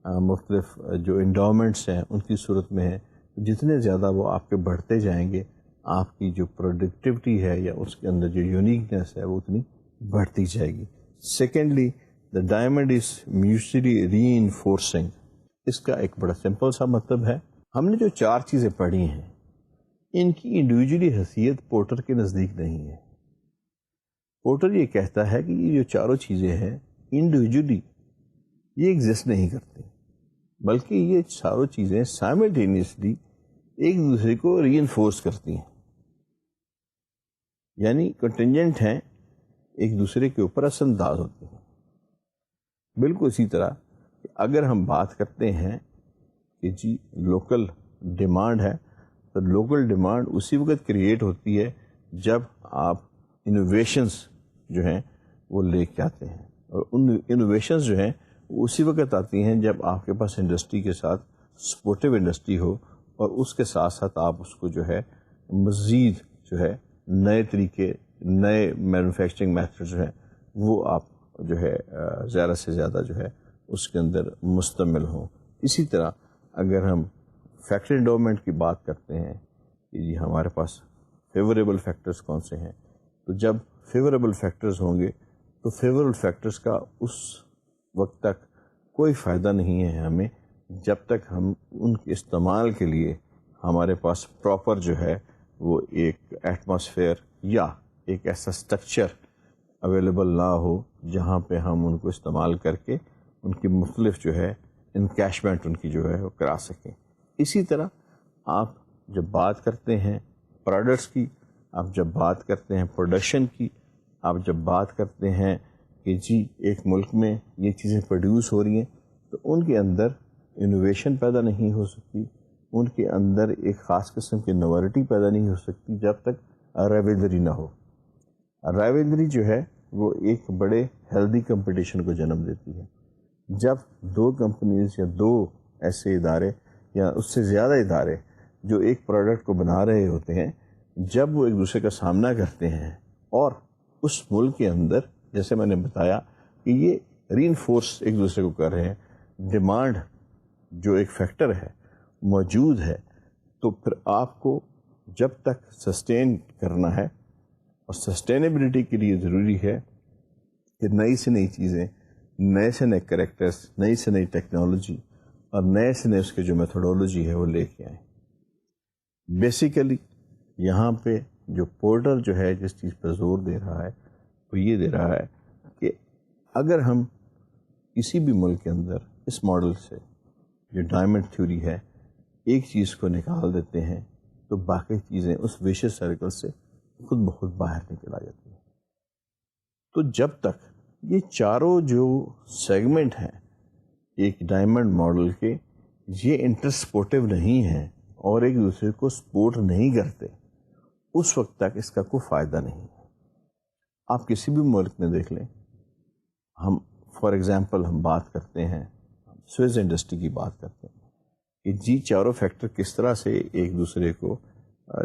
مختلف جو انڈاؤمنٹس ہیں ان کی صورت میں ہے, جتنے زیادہ وہ آپ کے بڑھتے جائیں گے آپ کی جو پروڈکٹیوٹی ہے یا اس کے اندر جو یونیکنیس ہے وہ اتنی بڑھتی جائے گی. Secondly the diamond is mutually reinforcing. اس کا ایک بڑا سمپل سا مطلب ہے, ہم نے جو 4 چیزیں پڑھی ہیں ان کی انڈیویجولی حیثیت پورٹر کے نزدیک نہیں ہے. پورٹر یہ کہتا ہے کہ یہ جو چاروں چیزیں ہیں انڈیویجولی یہ ایگزسٹ نہیں کرتی, بلکہ یہ چاروں چیزیں سائملٹینیسلی ایک دوسرے کو ری انفورس کرتی ہیں, یعنی کنٹینجنٹ ہیں, ایک دوسرے کے اوپر اثر انداز ہوتے ہیں. بالکل اسی طرح کہ اگر ہم بات کرتے ہیں کہ جی لوکل ڈیمانڈ ہے, تو لوکل ڈیمانڈ اسی وقت کریٹ ہوتی ہے جب آپ انوویشنز جو ہیں وہ لے کے آتے ہیں, اور ان انوویشنز جو ہیں وہ اسی وقت آتی ہیں جب آپ کے پاس انڈسٹری کے ساتھ سپورٹیو انڈسٹری ہو, اور اس کے ساتھ ساتھ آپ اس کو جو ہے مزید جو ہے نئے طریقے, نئے مینوفیکچرنگ میتھڈ جو ہیں وہ آپ جو ہے زیادہ سے زیادہ جو ہے اس کے اندر مشتمل ہوں. اسی طرح اگر ہم فیکٹری انڈاؤمنٹ کی بات کرتے ہیں کہ جی ہمارے پاس فیوریبل فیکٹرز کون سے ہیں, تو جب فیوریبل فیکٹرز ہوں گے تو فیوریبل فیکٹرز کا اس وقت تک کوئی فائدہ نہیں ہے ہمیں جب تک ہم ان کے استعمال کے لیے ہمارے پاس پراپر جو ہے وہ ایک ایٹماسفیئر یا ایک ایسا اسٹرکچر اویلیبل نہ ہو جہاں پہ ہم ان کو استعمال کر کے ان کی مختلف جو ہے انکیشمنٹ ان کی جو ہے وہ کرا سکیں. اسی طرح آپ جب بات کرتے ہیں پروڈکٹس کی, آپ جب بات کرتے ہیں پروڈکشن کی, آپ جب بات کرتے ہیں کہ جی ایک ملک میں یہ چیزیں پروڈیوس ہو رہی ہیں, تو ان کے اندر انوویشن پیدا نہیں ہو سکتی, ان کے اندر ایک خاص قسم کی نوورٹی پیدا نہیں ہو سکتی جب تک رائیولری نہ ہو. رائیولری جو ہے وہ ایک بڑے ہیلدی کمپٹیشن کو جنم دیتی ہے. جب 2 کمپنیز یا 2 ایسے ادارے یا اس سے زیادہ ادارے جو ایک پروڈکٹ کو بنا رہے ہوتے ہیں, جب وہ ایک دوسرے کا سامنا کرتے ہیں اور اس ملک کے اندر جیسے میں نے بتایا کہ یہ ری انفورس ایک دوسرے کو کر رہے ہیں, ڈیمانڈ جو ایک فیکٹر ہے موجود ہے, تو پھر آپ کو جب تک سسٹین کرنا ہے, اور سسٹینیبلٹی کے لیے ضروری ہے کہ نئی سے نئی چیزیں, نئے سے نئے کریکٹرز, نئی سے نئی ٹیکنالوجی اور نئے سے نئے اس کے جو میتھڈولوجی ہے وہ لے کے آئیں. بیسیکلی یہاں پہ جو پورٹر جو ہے جس چیز پر زور دے رہا ہے وہ یہ دے رہا ہے کہ اگر ہم کسی بھی ملک کے اندر اس ماڈل سے جو ڈائمنڈ تھیوری ہے ایک چیز کو نکال دیتے ہیں تو باقی چیزیں اس ویشیس سرکل سے خود بخود باہر نکل آ جاتی ہیں. تو جب تک یہ چاروں جو سیگمنٹ ہیں ایک ڈائمنڈ ماڈل کے یہ انٹر سپورٹیو نہیں ہیں اور ایک دوسرے کو سپورٹ نہیں کرتے, اس وقت تک اس کا کوئی فائدہ نہیں ہے. آپ کسی بھی ملک میں دیکھ لیں, ہم فار ایگزامپل ہم بات کرتے ہیں سوئز انڈسٹری کی بات کرتے ہیں کہ جی چاروں فیکٹر کس طرح سے ایک دوسرے کو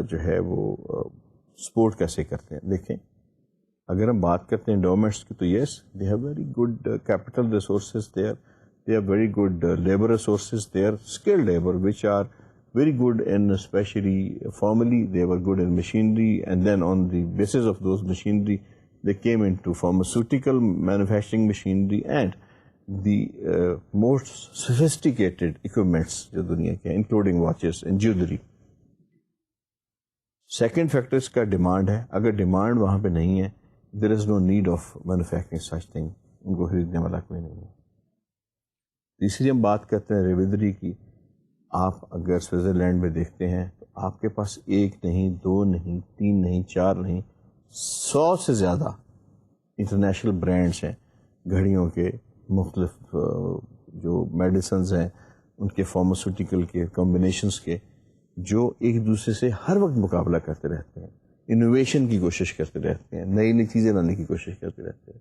جو ہے وہ سپورٹ کیسے کرتے ہیں. دیکھیں اگر ہم بات کرتے ہیں انڈومنٹس کی تو yes they have very good capital resources there, they have very good labour resources there, skilled labour which are very good in especially formally they were good in machinery, and then on the basis of those machinery they came into pharmaceutical manufacturing machinery and the most sophisticated equipments jo duniya ke including watches and jewelry. Second factor is ka demand hai. Agar demand wahan pe nahi hai, there is no need of manufacturing such thing. unko khareedne wala koi nahi hai. تیسری ہم بات کرتے ہیں ریویدری کی. آپ اگر Switzerland میں دیکھتے ہیں تو آپ کے پاس 1 نہیں 2 نہیں 3 نہیں 4 نہیں 100 سے زیادہ انٹرنیشنل برانڈس ہیں گھڑیوں کے, مختلف جو میڈیسنز ہیں ان کے, فارماسیوٹیکل کے, کمبینیشنز کے, جو ایک دوسرے سے ہر وقت مقابلہ کرتے رہتے ہیں, انوویشن کی کوشش کرتے رہتے ہیں, نئی نئی چیزیں لانے کی کوشش کرتے رہتے ہیں.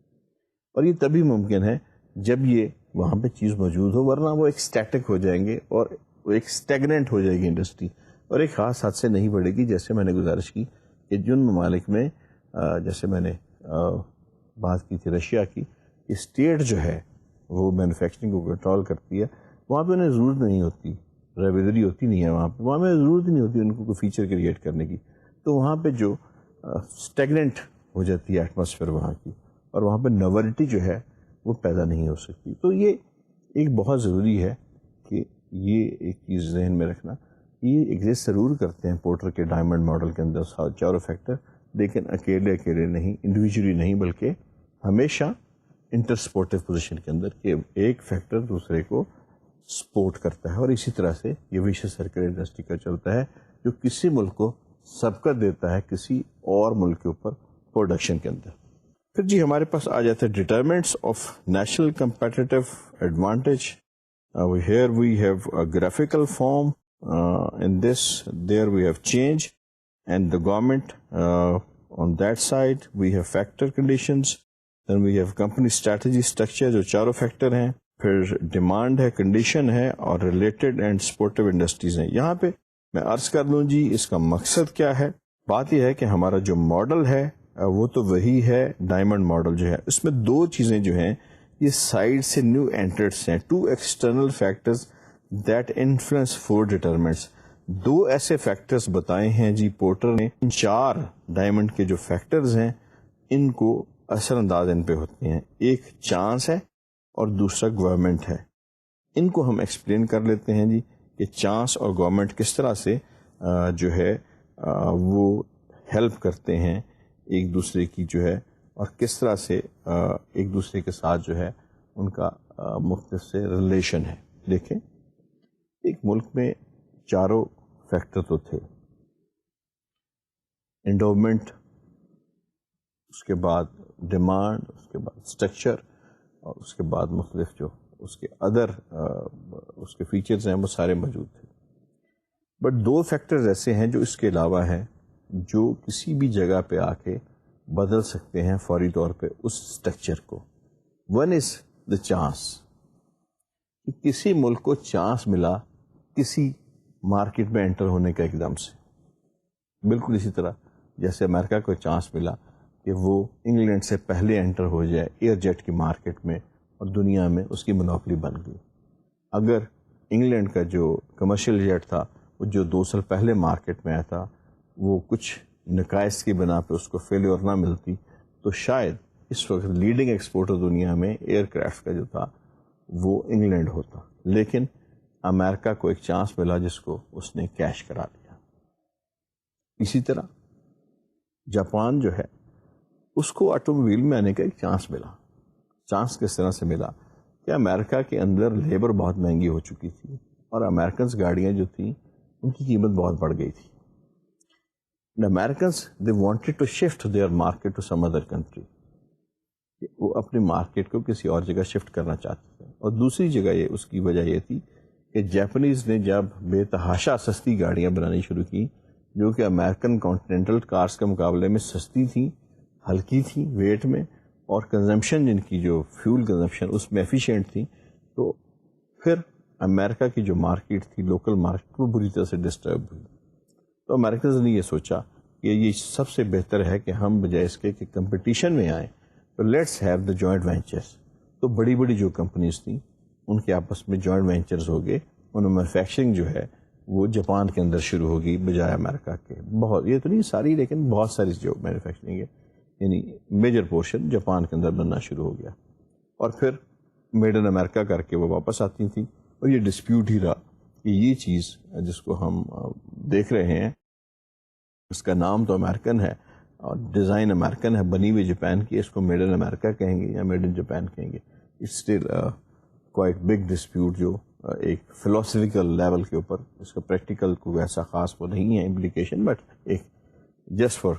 اور یہ تبھی ممکن ہے جب یہ وہاں پہ چیز موجود ہو, ورنہ وہ ایک اسٹیٹک ہو جائیں گے اور وہ ایک اسٹیگننٹ ہو جائے گی انڈسٹری, اور ایک خاص حد سے نہیں بڑھے گی. جیسے میں نے گزارش کی کہ جن ممالک میں جیسے میں نے بات کی تھی رشیا کی, اسٹیٹ جو ہے وہ مینوفیکچرنگ کو کنٹرول کرتی ہے, وہاں پہ انہیں ضرورت نہیں ہوتی, ریویدری ہوتی نہیں ہے وہاں پہ ضرورت نہیں ہوتی ان کو کوئی فیچر کریٹ کرنے کی. تو وہاں پہ جو اسٹیگننٹ ہو جاتی ہے ایٹماسفیئر وہاں کی, اور وہاں پہ نوولٹی جو ہے وہ پیدا نہیں ہو سکتی. تو یہ ایک بہت ضروری ہے کہ یہ ایک چیز ذہن میں رکھنا. یہ ایگزسٹ ضرور کرتے ہیں پورٹر کے ڈائمنڈ ماڈل کے اندر چاروں فیکٹر, لیکن اکیلے نہیں, انڈیویجولی نہیں, بلکہ ہمیشہ انٹر سپورٹیو پوزیشن کے اندر کہ ایک فیکٹر دوسرے کو سپورٹ کرتا ہے. اور اسی طرح سے یہ ویشیس سرکل انڈسٹری کا چلتا ہے جو کسی ملک کو سبقت دیتا ہے کسی اور ملک کے اوپر پروڈکشن کے اندر. پھر جی ہمارے پاس آ جاتے ہیں determinants of national competitive advantage. Here we have a graphical form. In this, there we have change, and the government on that side we have factor conditions. Then we have company strategy structure جو چاروں factor ہیں. پھر demand ہے, condition ہے, اور related and supportive industries ہیں. یہاں پہ میں عرض کر دوں جی اس کا مقصد کیا ہے. بات یہ ہے کہ ہمارا جو ماڈل ہے وہ تو وہی ہے ڈائمنڈ ماڈل جو ہے. اس میں 2 چیزیں جو ہیں یہ سائڈ سے نیو انٹرڈس ہیں. 2 external factors that influence 4 determinants. 2 ایسے فیکٹرز بتائے ہیں جی پورٹر نے. 4 ڈائمنڈ کے جو فیکٹرز ہیں ان کو اثر انداز ان پہ ہوتے ہیں. ایک چانس ہے اور دوسرا گورنمنٹ ہے. ان کو ہم ایکسپلین کر لیتے ہیں جی کہ چانس اور گورنمنٹ کس طرح سے جو ہے وہ ہیلپ کرتے ہیں ایک دوسرے کی جو ہے, اور کس طرح سے ایک دوسرے کے ساتھ جو ہے ان کا مختلف سے ریلیشن ہے. دیکھیں ایک ملک میں 4 فیکٹر تو تھے, انڈومنٹ, اس کے بعد ڈیمانڈ, اس کے بعد اسٹرکچر, اور اس کے بعد مختلف جو اس کے ادر اس کے فیچرز ہیں وہ سارے موجود تھے. بٹ 2 فیکٹرز ایسے ہیں جو اس کے علاوہ ہیں جو کسی بھی جگہ پہ آ کے بدل سکتے ہیں فوری طور پہ اس اسٹرکچر کو. ون از دا چانس, کسی ملک کو چانس ملا کسی مارکیٹ میں انٹر ہونے کا ایک دم سے, بالکل اسی طرح جیسے امریکہ کو چانس ملا کہ وہ انگلینڈ سے پہلے انٹر ہو جائے ایئر جیٹ کی مارکیٹ میں, اور دنیا میں اس کی مونوپلی بن گئی. اگر انگلینڈ کا جو کمرشل جیٹ تھا وہ جو 2 سال پہلے مارکیٹ میں آیا تھا وہ کچھ نقائص کی بنا پہ اس کو فیلیور نہ ملتی تو شاید اس وقت لیڈنگ ایکسپورٹر دنیا میں ایئر کرافٹ کا جو تھا وہ انگلینڈ ہوتا. لیکن امریکہ کو ایک چانس ملا جس کو اس نے کیش کرا دیا. اسی طرح جاپان جو ہے اس کو آٹو موبائل میں آنے کا ایک چانس ملا. چانس کس طرح سے ملا کہ امریکہ کے اندر لیبر بہت مہنگی ہو چکی تھی, اور امریکنز گاڑیاں جو تھیں ان کی قیمت بہت بڑھ گئی تھی. Americans, they wanted to shift their market to some other country. وہ اپنی مارکیٹ کو کسی اور جگہ شفٹ کرنا چاہتے تھے. اور دوسری جگہ یہ اس کی وجہ یہ تھی کہ جاپنیز نے جب بے تحاشا سستی گاڑیاں بنانی شروع کی جو کہ امریکن کانٹیننٹل کارز کے مقابلے میں سستی تھیں, ہلکی تھیں ویٹ میں, اور کنزمپشن جن کی جو فیول کنزمپشن اس میں ایفیشینٹ تھی, تو پھر امریکہ کی جو مارکیٹ تھی لوکل مارکیٹ وہ بری طرح سے ڈسٹرب ہوئی. تو امریکنز نے یہ سوچا کہ یہ سب سے بہتر ہے کہ ہم بجائے اس کے کہ کمپٹیشن میں آئیں تو let's have the joint ventures. تو بڑی بڑی جو کمپنیز تھیں ان کے آپس میں جوائنٹ وینچرز ہو گئے. انہوں مینوفیکچرنگ جو ہے وہ جاپان کے اندر شروع ہوگی بجائے امریکہ کے. بہت یہ تو نہیں ساری لیکن بہت ساری جو مینوفیکچرنگ ہے یعنی میجر پورشن جاپان کے اندر بننا شروع ہو گیا. اور پھر میڈ ان امریکہ کر کے وہ واپس آتی تھیں. اور یہ ڈسپیوٹ ہی رہا کہ یہ چیز جس کو ہم دیکھ رہے ہیں اس کا نام تو امریکن ہے اور ڈیزائن امریکن ہے, بنی ہوئی جاپان کی, اس کو میڈ ان امریکہ کہیں گے یا میڈ ان جاپان کہیں گے. It's still quite big dispute جو ایک فلاسفیکل لیول کے اوپر, اس کا پریکٹیکل کوئی ایسا خاص وہ نہیں ہے امپلیکیشن, بٹ ایک just for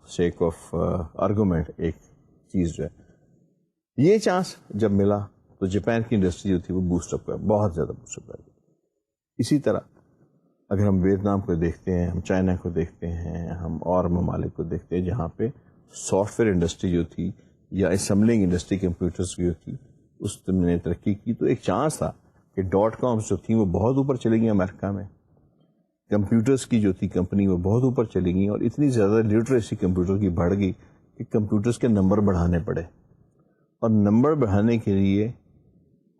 sake of argument ایک چیز جو ہے. یہ چانس جب ملا تو جاپان کی انڈسٹری جو تھی وہ بوسٹ اپ کر بہت زیادہ بوسٹ اپ کر گئی. اسی طرح اگر ہم ویتنام کو دیکھتے ہیں, ہم چائنا کو دیکھتے ہیں, ہم اور ممالک کو دیکھتے ہیں جہاں پہ سافٹ ویئر انڈسٹری جو تھی یا اسمبلنگ انڈسٹری کمپیوٹرز کی جو تھی اس نے ترقی کی, تو ایک چانس تھا کہ .coms جو تھیں وہ بہت اوپر چلے گئی امریکہ میں. کمپیوٹرز کی جو تھی کمپنی وہ بہت اوپر چلی گئی اور اتنی زیادہ لٹریسی کمپیوٹر کی بڑھ گئی کہ کمپیوٹرز کے نمبر بڑھانے پڑے. اور نمبر بڑھانے کے لیے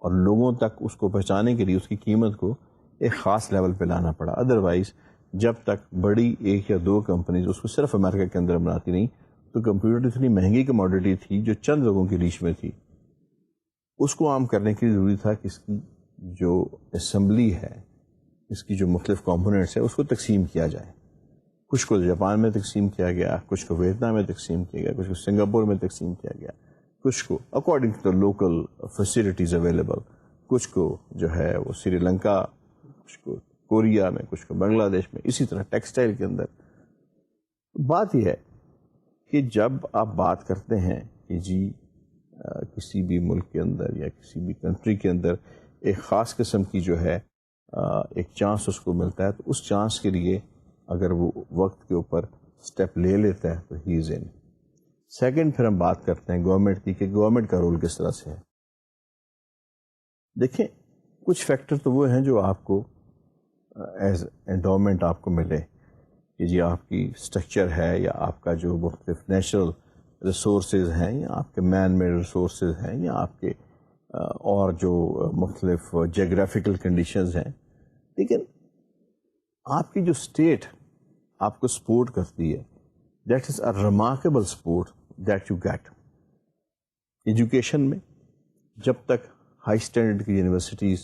اور لوگوں تک اس کو پہنچانے کے لیے اس کی قیمت کو ایک خاص لیول پہ لانا پڑا. ادروائز جب تک بڑی ایک یا دو کمپنیز اس کو صرف امریکہ کے اندر بناتی نہیں تو کمپیوٹر اتنی مہنگی کموڈٹی تھی جو چند لوگوں کی ریچ میں تھی. اس کو عام کرنے کے لیے ضروری تھا کہ اس کی جو اسمبلی ہے, اس کی جو مختلف کمپوننٹس ہیں اس کو تقسیم کیا جائے. کچھ کو جاپان میں تقسیم کیا گیا, کچھ کو ویتنام میں تقسیم کیا گیا, کچھ کو سنگاپور میں تقسیم کیا گیا, کچھ کو according to the local facilities available, کچھ کو جو ہے وہ سری لنکا, کچھ کو کوریا میں, کچھ کو بنگلہ دیش میں. اسی طرح ٹیکسٹائل کے اندر بات یہ ہے کہ جب آپ بات کرتے ہیں کہ جی کسی بھی ملک کے اندر یا کسی بھی کنٹری کے اندر ایک خاص قسم کی جو ہے ایک چانس اس کو ملتا ہے, تو اس چانس کے لیے اگر وہ وقت کے اوپر اسٹیپ لے لیتا ہے تو ہی از ان. سیکنڈ پھر ہم بات کرتے ہیں گورنمنٹ کی کہ گورنمنٹ کا رول کس طرح سے ہے. دیکھیں کچھ فیکٹر تو وہ ہیں جو آپ کو ایز انڈومنٹ آپ کو ملے کہ جی آپ کی اسٹرکچر ہے یا آپ کا جو مختلف نیچرل ریسورسز ہیں یا آپ کے مین میڈ ریسورسز ہیں یا آپ کے اور جو مختلف جیوگرافیکل کنڈیشنز ہیں, لیکن آپ کی جو اسٹیٹ آپ کو سپورٹ کرتی ہے that is a remarkable support that you get. Education میں جب تک ہائی اسٹینڈرڈ کی یونیورسٹیز,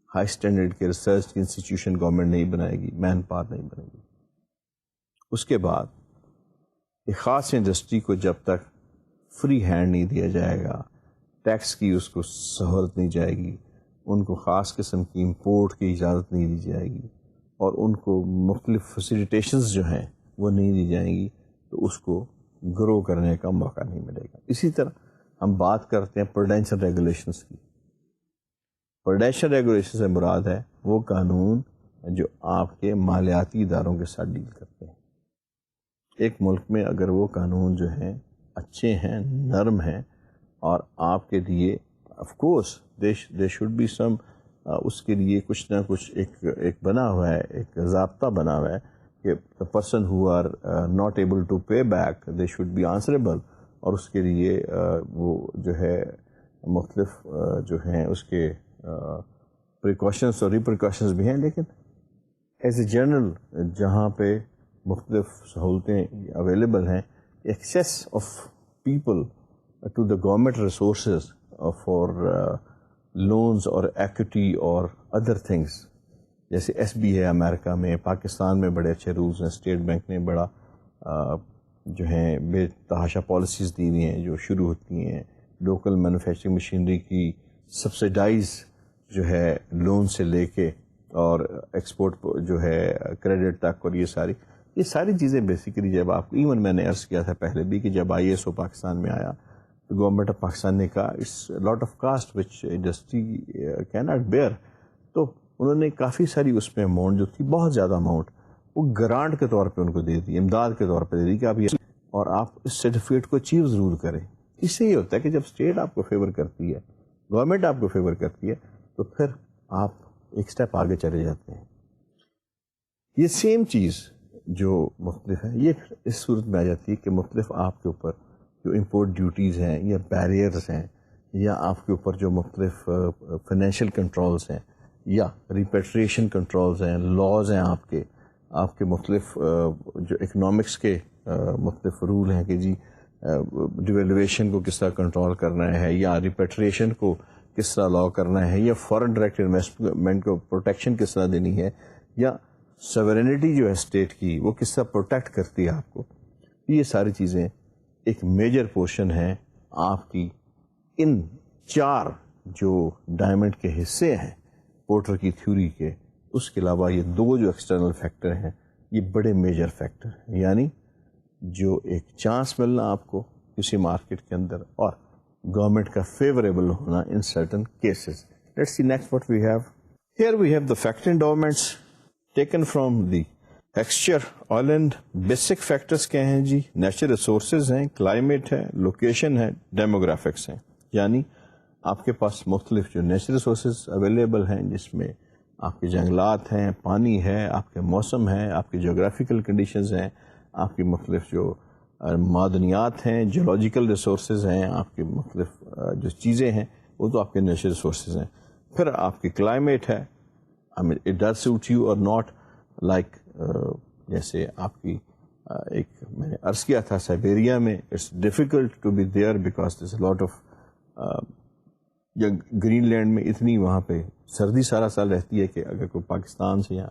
ہائی اسٹینڈرڈ کے ریسرچ انسٹیٹیوشن گورنمنٹ نہیں بنائے گی, مین پاور نہیں بنے گی. اس کے بعد ایک خاص انڈسٹری کو جب تک فری ہینڈ نہیں دیا جائے گا, ٹیکس کی اس کو سہولت نہیں جائے گی, ان کو خاص قسم کی امپورٹ کی اجازت نہیں دی جائے گی اور ان کو مختلف فیسیلیٹیشنز جو ہیں وہ نہیں دی جائیں گی, تو اس کو گرو کرنے کا موقع نہیں ملے گا. اسی طرح ہم بات کرتے ہیں پروڈینشل ریگولیشنز کی. پروڈینشل ریگولیشن سے مراد ہے وہ قانون جو آپ کے مالیاتی اداروں کے ساتھ ڈیل کرتے ہیں. ایک ملک میں اگر وہ قانون جو ہیں اچھے ہیں, نرم ہیں اور آپ کے لیے of course they should be some, اس کے لیے کچھ نہ کچھ ایک بنا ہوا ہے, ایک ضابطہ بنا ہوا ہے کہ the person who are not able to pay back they should be answerable, اور اس کے لیے وہ جو ہے مختلف جو ہیں اس کے پریکاشنس اور ریپریکاشنس بھی ہیں. لیکن ایز اے جنرل جہاں پہ مختلف سہولتیں اویلیبل ہیں, access of people to the government resources for loans اور ایکوٹی اور ادر تھنگس, جیسے ایس بی ہے امریکہ میں, پاکستان میں بڑے اچھے رولز ہیں, اسٹیٹ بینک نے بڑا جو ہیں بے تحاشا پالیسیز دی ہوئی ہیں جو شروع ہوتی ہیں لوکل مینوفیکچرنگ مشینری کی سبسیڈائز جو ہے لون سے لے کے اور ایکسپورٹ جو ہے کریڈٹ تک, اور یہ ساری چیزیں بیسیکلی جب آپ کو, ایون میں نے عرض کیا تھا پہلے بھی کہ جب آئی ایس او پاکستان میں آیا تو گورنمنٹ آف پاکستان نے کہا it's lot of cost which industry کی ناٹ بیئر, تو انہوں نے کافی ساری اس میں اماؤنٹ جو تھی, بہت زیادہ اماؤنٹ وہ گرانٹ کے طور پہ ان کو دے دی, امداد کے طور پہ دے دی کہ آپ یہ اور آپ اس سرٹیفکیٹ کو اچیو ضرور کریں. اس سے یہ ہوتا ہے کہ جب اسٹیٹ آپ کو فیور کرتی ہے, گورنمنٹ آپ کو فیور کرتی ہے, تو پھر آپ ایک سٹیپ آگے چلے جاتے ہیں. یہ سیم چیز جو مختلف ہیں یہ اس صورت میں آ جاتی ہے کہ مختلف آپ کے اوپر جو امپورٹ ڈیوٹیز ہیں یا بیریئرز ہیں یا آپ کے اوپر جو مختلف فائنینشیل کنٹرولز ہیں یا ریپیٹریشن کنٹرولز ہیں، لاز ہیں آپ کے مختلف جو اکنامکس کے مختلف رول ہیں کہ جی ڈیویلویشن کو کس طرح کنٹرول کرنا ہے یا ریپیٹریشن کو کس طرح لا کرنا ہے یا فارن ڈائریکٹ انویسٹمنٹ کو پروٹیکشن کس طرح دینی ہے یا سوورینٹی جو ہے اسٹیٹ کی وہ کس طرح پروٹیکٹ کرتی ہے آپ کو. یہ ساری چیزیں ایک میجر پورشن ہے آپ کی ان 4 جو ڈائمنڈ کے حصے ہیں پورٹر کی تھیوری کے. اس کے علاوہ یہ 2 جو ایکسٹرنل فیکٹر ہیں یہ بڑے میجر فیکٹر ہیں، یعنی جو ایک چانس ملنا آپ کو کسی مارکیٹ کے اندر اور گورنمنٹ کا فیوریبل ہونا in certain cases. Let's see next what we have. Here we have the factor endowments taken from the ایکسچر آئل اینڈ. بیسک فیکٹرز کیا ہیں جی؟ نیچرل ریسورسز ہیں، کلائمیٹ ہے، لوکیشن ہے، ڈیموگرافکس ہیں. یعنی آپ کے پاس مختلف جو نیچرل ریسورسز اویلیبل ہیں جس میں آپ کے جنگلات ہیں، پانی ہے، آپ کے موسم ہیں، آپ کی جغرافیکل کنڈیشنز ہیں، آپ کی مختلف جو معدنیات ہیں، جیولوجیکل ریسورسز ہیں، آپ کی مختلف جو چیزیں ہیں وہ تو آپ کے نیچرل ریسورسز ہیں. پھر آپ کی کلائمیٹ ہے، I mean it does suit you or not, like جیسے آپ کی ایک میں نے عرض کیا تھا سائبیریا میں it's difficult to be there because there is lot of یا گرین لینڈ میں اتنی وہاں پہ سردی سارا سال رہتی ہے کہ اگر کوئی پاکستان سے یا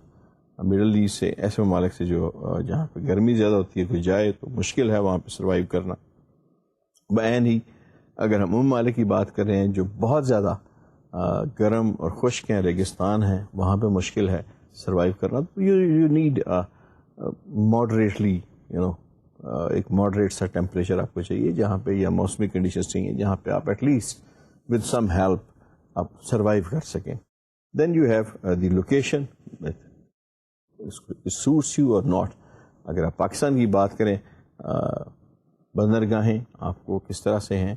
مڈل ایسٹ سے ایسے ممالک سے جو جہاں پہ گرمی زیادہ ہوتی ہے کوئی جائے تو مشکل ہے وہاں پہ سروائیو کرنا. بعین ہی اگر ہم ان ممالک کی بات کر رہے ہیں جو بہت زیادہ گرم اور خشک ہیں، ریگستان ہیں، وہاں پہ مشکل ہے سروائیو کرنا. تو یو نیڈ ماڈریٹلی ایک ماڈریٹ سا ٹیمپریچر آپ کو چاہیے جہاں پہ یا موسمی کنڈیشنز چاہیے جہاں پہ آپ at least with some help آپ سروائیو کر سکیں. Then you have the location suits you or not. اگر آپ پاکستان کی بات کریں بندرگاہیں آپ کو کس طرح سے ہیں،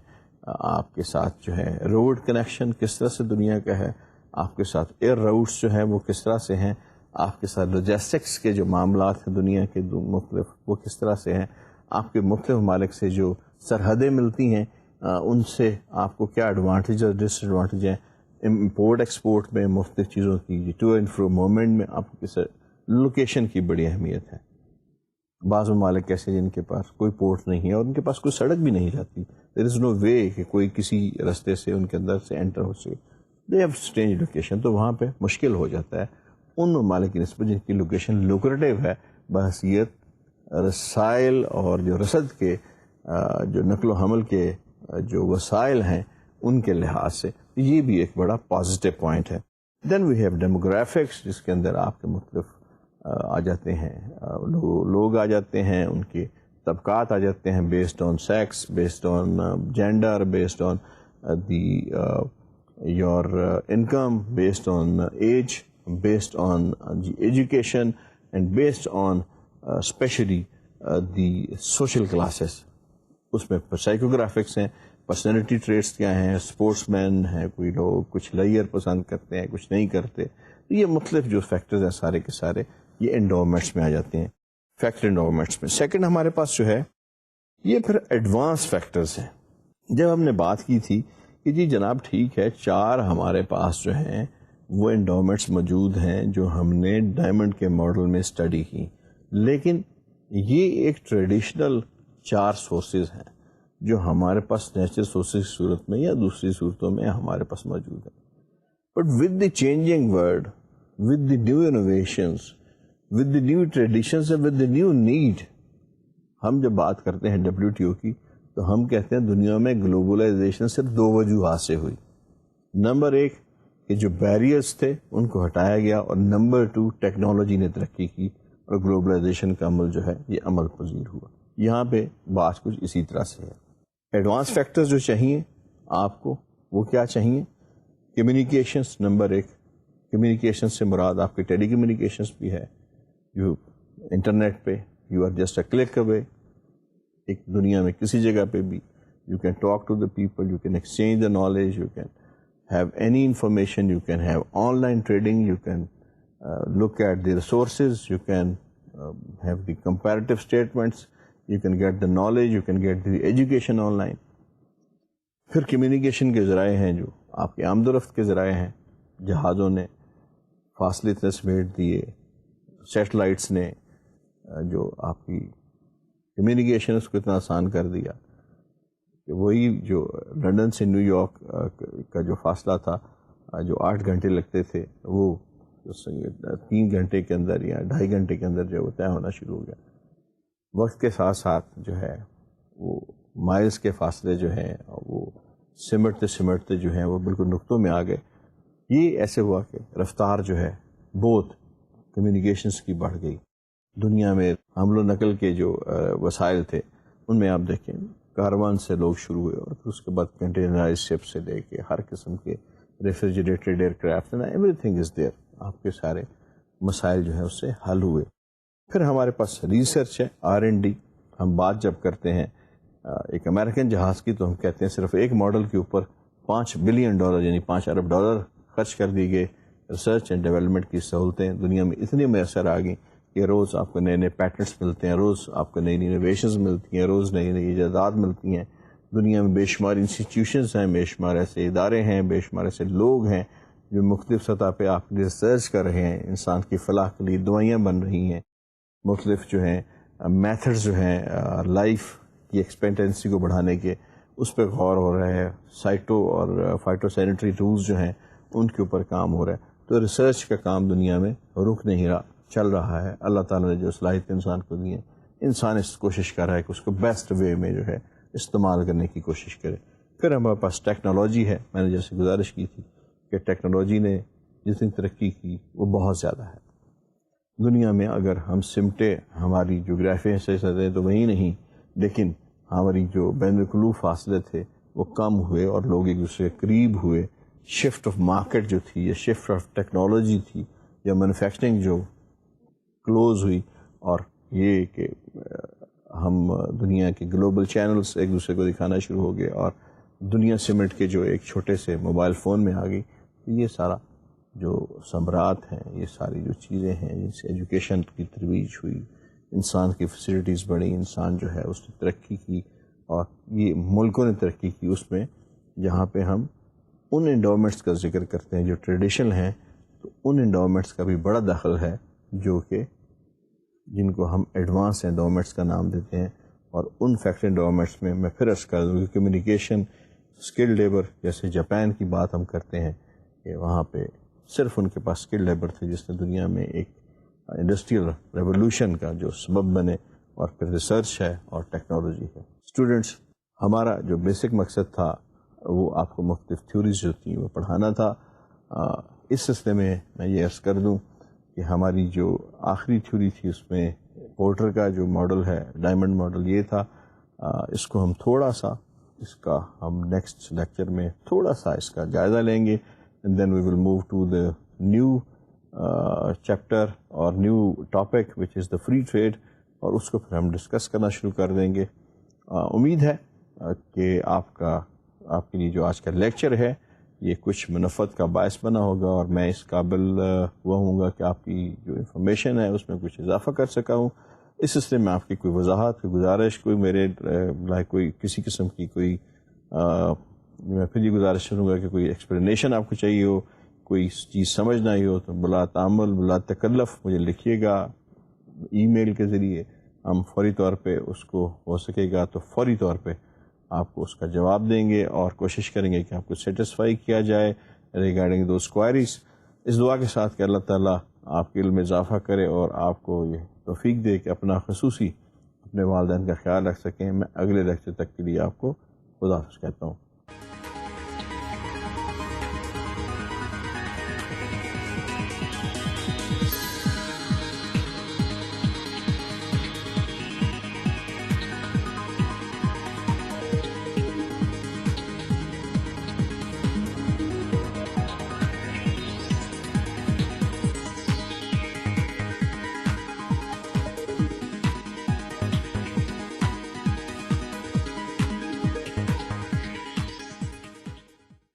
آپ کے ساتھ جو ہے روڈ کنیکشن کس طرح سے دنیا کا ہے، آپ کے ساتھ ایئر روٹس جو ہیں وہ کس طرح سے ہیں، آپ کے ساتھ لوجسٹکس کے جو معاملات ہیں دنیا کے مختلف وہ کس طرح سے ہیں، آپ کے مختلف ممالک سے جو سرحدیں ملتی ہیں ان سے آپ کو کیا ایڈوانٹیج اور ڈس ایڈوانٹیج ہیں. امپورٹ ایکسپورٹ میں مختلف چیزوں کی ٹو اینڈ فرو موومنٹ میں آپ کو کس لوکیشن کی بڑی اہمیت ہے. بعض ممالک ایسے جن کے پاس کوئی پورٹ نہیں ہے اور ان کے پاس کوئی سڑک بھی نہیں جاتی. دیر از نو وے کہ کوئی کسی رستے سے ان کے اندر سے انٹر ہو سکے. They have strange location. تو وہاں پہ مشکل ہو جاتا ہے ان ممالک کی نسبت جن کی لوکیشن لوکریٹو ہے بحیثیت رسائل اور جو رسد کے جو نقل و حمل کے جو وسائل ہیں ان کے لحاظ سے. یہ بھی ایک بڑا پازیٹیو پوائنٹ ہے. دین وی ہیو ڈیموگرافکس جس کے اندر آپ کے مختلف آ جاتے ہیں لوگ آ جاتے ہیں، ان کے طبقات آ جاتے ہیں based on sex, based on gender, based on the your income, based on age, based on the education and based on especially the social classes. اس میں سائیکوگرافکس ہیں، پرسنالٹی ٹریٹس کیا ہیں، اسپورٹس مین ہیں کوئی لوگ، کچھ لیئر پسند کرتے ہیں کچھ نہیں کرتے. یہ مختلف جو فیکٹرز ہیں سارے کے سارے یہ انڈومنٹس میں آ جاتے ہیں، فیکٹر انڈومنٹس میں. سیکنڈ ہمارے پاس جو ہے یہ پھر ایڈوانس فیکٹرز ہیں. جب ہم نے بات کی تھی کہ جی جناب ٹھیک ہے 4 ہمارے پاس جو ہیں وہ انڈومنٹس موجود ہیں جو ہم نے ڈائمنڈ کے ماڈل میں اسٹڈی کی، لیکن یہ ایک ٹریڈیشنل 4 سورسز ہیں جو ہمارے پاس نیچرل سورسز کی صورت میں یا دوسری صورتوں میں ہمارے پاس موجود ہیں. But with the changing world, with the new innovations, with the new traditions, with the new need, ہم جب بات کرتے ہیں WTO کی تو ہم کہتے ہیں دنیا میں گلوبلائزیشن صرف 2 وجوہات سے ہوئی. نمبر 1 کہ جو بیریئرز تھے ان کو ہٹایا گیا، اور نمبر 2 ٹیکنالوجی نے ترقی کی اور گلوبلائزیشن کا عمل جو ہے یہ عمل پذیر ہوا. یہاں پہ بات کچھ اسی طرح سے ہے. ایڈوانس فیکٹرز جو چاہیے آپ کو وہ کیا چاہیے؟ کمیونیکیشنز. نمبر 1 کمیونیکیشن سے مراد آپ کے ٹیلی کمیونیکیشنز بھی ہے. یو انٹرنیٹ پہ you are just a click away, ایک دنیا میں کسی جگہ پہ بھی you can talk to the people, you can exchange the knowledge, you can have any information, you can have online trading, you can look at the resources, you can have the comparative statements, you can get the knowledge, you can get the education online. پھر communication کے ذرائع ہیں جو آپ کے آمد و رفت کے ذرائع ہیں. جہازوں نے فاصلے اتنے سمیٹ دیے, سیٹلائٹس نے جو آپ کی کمیونیکیشن اس کو اتنا آسان کر دیا کہ وہی جو لندن سے نیو یارک کا جو فاصلہ تھا جو 8 گھنٹے لگتے تھے وہ 3 گھنٹے کے اندر یا 2.5 گھنٹے کے اندر جو وہ طے ہونا شروع ہو گیا. وقت کے ساتھ ساتھ جو ہے وہ مائلز کے فاصلے جو ہیں وہ سمٹتے جو ہیں وہ بالکل نقطوں میں آ گئے. یہ ایسے ہوا کہ رفتار جو ہے بہت کمیونیکیشنز کی بڑھ گئی. دنیا میں حمل و نقل کے جو وسائل تھے ان میں آپ دیکھیں کاروان سے لوگ شروع ہوئے اور پھر اس کے بعد کنٹینرائز شپ سے لے کے ہر قسم کے refrigerated aircraft everything is there. آپ کے سارے مسائل جو ہیں اس سے حل ہوئے. پھر ہمارے پاس ریسرچ ہے, R&D. ہم بات جب کرتے ہیں ایک امریکن جہاز کی تو ہم کہتے ہیں صرف ایک ماڈل کے اوپر $5 بلین یعنی $5 ارب خرچ کر دی گئے. ریسرچ اینڈ ڈیولپمنٹ کی سہولتیں دنیا میں اتنی میسر آ گئیں کہ روز آپ کو نئے نئے پیٹنٹس ملتے ہیں, روز آپ کو نئی نئی انوویشنز ملتی ہیں, روز نئی نئی ایجادات ملتی ہیں. دنیا میں بے شمار انسٹیٹیوشنز ہیں, بے شمار ایسے ادارے ہیں, بے شمار ایسے لوگ ہیں جو مختلف سطح پہ آپ کی ریسرچ کر رہے ہیں. انسان کی فلاح کے لیے دوائیاں بن رہی ہیں, مختلف جو ہیں میتھڈز جو ہیں لائف کی ایکسپیکٹنسی کو بڑھانے کے اس پہ غور ہو رہا ہے. سائٹو اور فائٹو سینیٹری ٹولز جو ہیں ان کے اوپر کام ہو رہا ہے. تو ریسرچ کا کام دنیا میں رک نہیں رہا, چل رہا ہے. اللہ تعالیٰ نے جو صلاحیت انسان کو دی ہے, انسان اس کوشش کر رہا ہے کہ اس کو بیسٹ وے میں جو ہے استعمال کرنے کی کوشش کرے. پھر ہمارے پاس ٹیکنالوجی ہے. میں نے جیسے گزارش کی تھی کہ ٹیکنالوجی نے جتنی ترقی کی وہ بہت زیادہ ہے. دنیا میں اگر ہم سمٹے ہماری جغرافیہ سے سطح تو وہی نہیں, لیکن ہماری جو بین الاقوامی فاصلے تھے وہ کم ہوئے اور لوگ ایک دوسرے کے قریب ہوئے. شفٹ آف مارکیٹ جو تھی یا شفٹ آف ٹیکنالوجی تھی یا مینوفیکچرنگ جو کلوز ہوئی, اور یہ کہ ہم دنیا کے گلوبل چینلز ایک دوسرے کو دکھانا شروع ہو گئے اور دنیا سمٹ کے جو ایک چھوٹے سے موبائل فون میں آ گئی. یہ سارا جو ثمرات ہیں, یہ ساری جو چیزیں ہیں جن سے ایجوکیشن کی ترویج ہوئی, انسان کی فیسلٹیز بڑھی, انسان جو ہے اس نے ترقی کی, اور یہ ملکوں نے ترقی کی اس میں جہاں پہ ہم ان انڈاؤمنٹس کا ذکر کرتے ہیں جو ٹریڈیشنل ہیں. تو ان انڈاؤمنٹس کا بھی بڑا دخل ہے جو کہ جن کو ہم ایڈوانس انڈاؤمنٹس کا نام دیتے ہیں. اور ان فیکٹری انڈاؤمنٹس میں پھر عرض کر دوں کہ کمیونیکیشن, اسکل لیبر, جیسے جاپان کی بات ہم کرتے ہیں کہ وہاں پہ صرف ان کے پاس اسکل لیبر تھے جس نے دنیا میں ایک انڈسٹریل ریولوشن کا جو سبب بنے. اور پھر ریسرچ ہے اور ٹیکنالوجی ہے. اسٹوڈنٹس, ہمارا جو بیسک مقصد تھا وہ آپ کو مختلف تھیوریز جو تھیں وہ پڑھانا تھا. اس سلسلے میں یہ عرض کر دوں کہ ہماری جو آخری تھیوری تھی اس میں پورٹر کا جو ماڈل ہے, ڈائمنڈ ماڈل, یہ تھا. اس کو ہم تھوڑا سا اس کا ہم نیکسٹ لیکچر میں تھوڑا سا اس کا جائزہ لیں گے. And then we will move to the new chapter اور new topic which is the free trade, اور اس کو پھر ہم ڈسکس کرنا شروع کر دیں گے. امید ہے کہ آپ کے لیے جو آج کا لیکچر ہے یہ کچھ منفعت کا باعث بنا ہوگا, اور میں اس قابل ہوا ہوں گا کہ آپ کی جو انفارمیشن ہے اس میں کچھ اضافہ کر سکا ہوں. اس سلسلے میں آپ کی کوئی وضاحت, کوئی گزارش, کوئی میرے لائک کوئی کسی قسم کی کوئی میں پھر یہ گزارش کروں گا کہ کوئی ایکسپلینیشن آپ کو چاہیے ہو, کوئی چیز سمجھ نہ آئی ہو تو بلا تعامل بلا تکلف مجھے لکھیے گا ای میل کے ذریعے. ہم فوری طور پہ اس کو ہو سکے گا تو فوری طور پہ آپ کو اس کا جواب دیں گے اور کوشش کریں گے کہ آپ کو سیٹسفائی کیا جائے ریگارڈنگ دوز کوائریز. اس دعا کے ساتھ کہ اللہ تعالیٰ آپ کے علم میں اضافہ کرے اور آپ کو یہ توفیق دے کہ اپنا خصوصی اپنے والدین کا خیال رکھ سکیں. میں اگلے لیکچر تک کے لیے آپ کو خدا حافظ کہتا ہوں.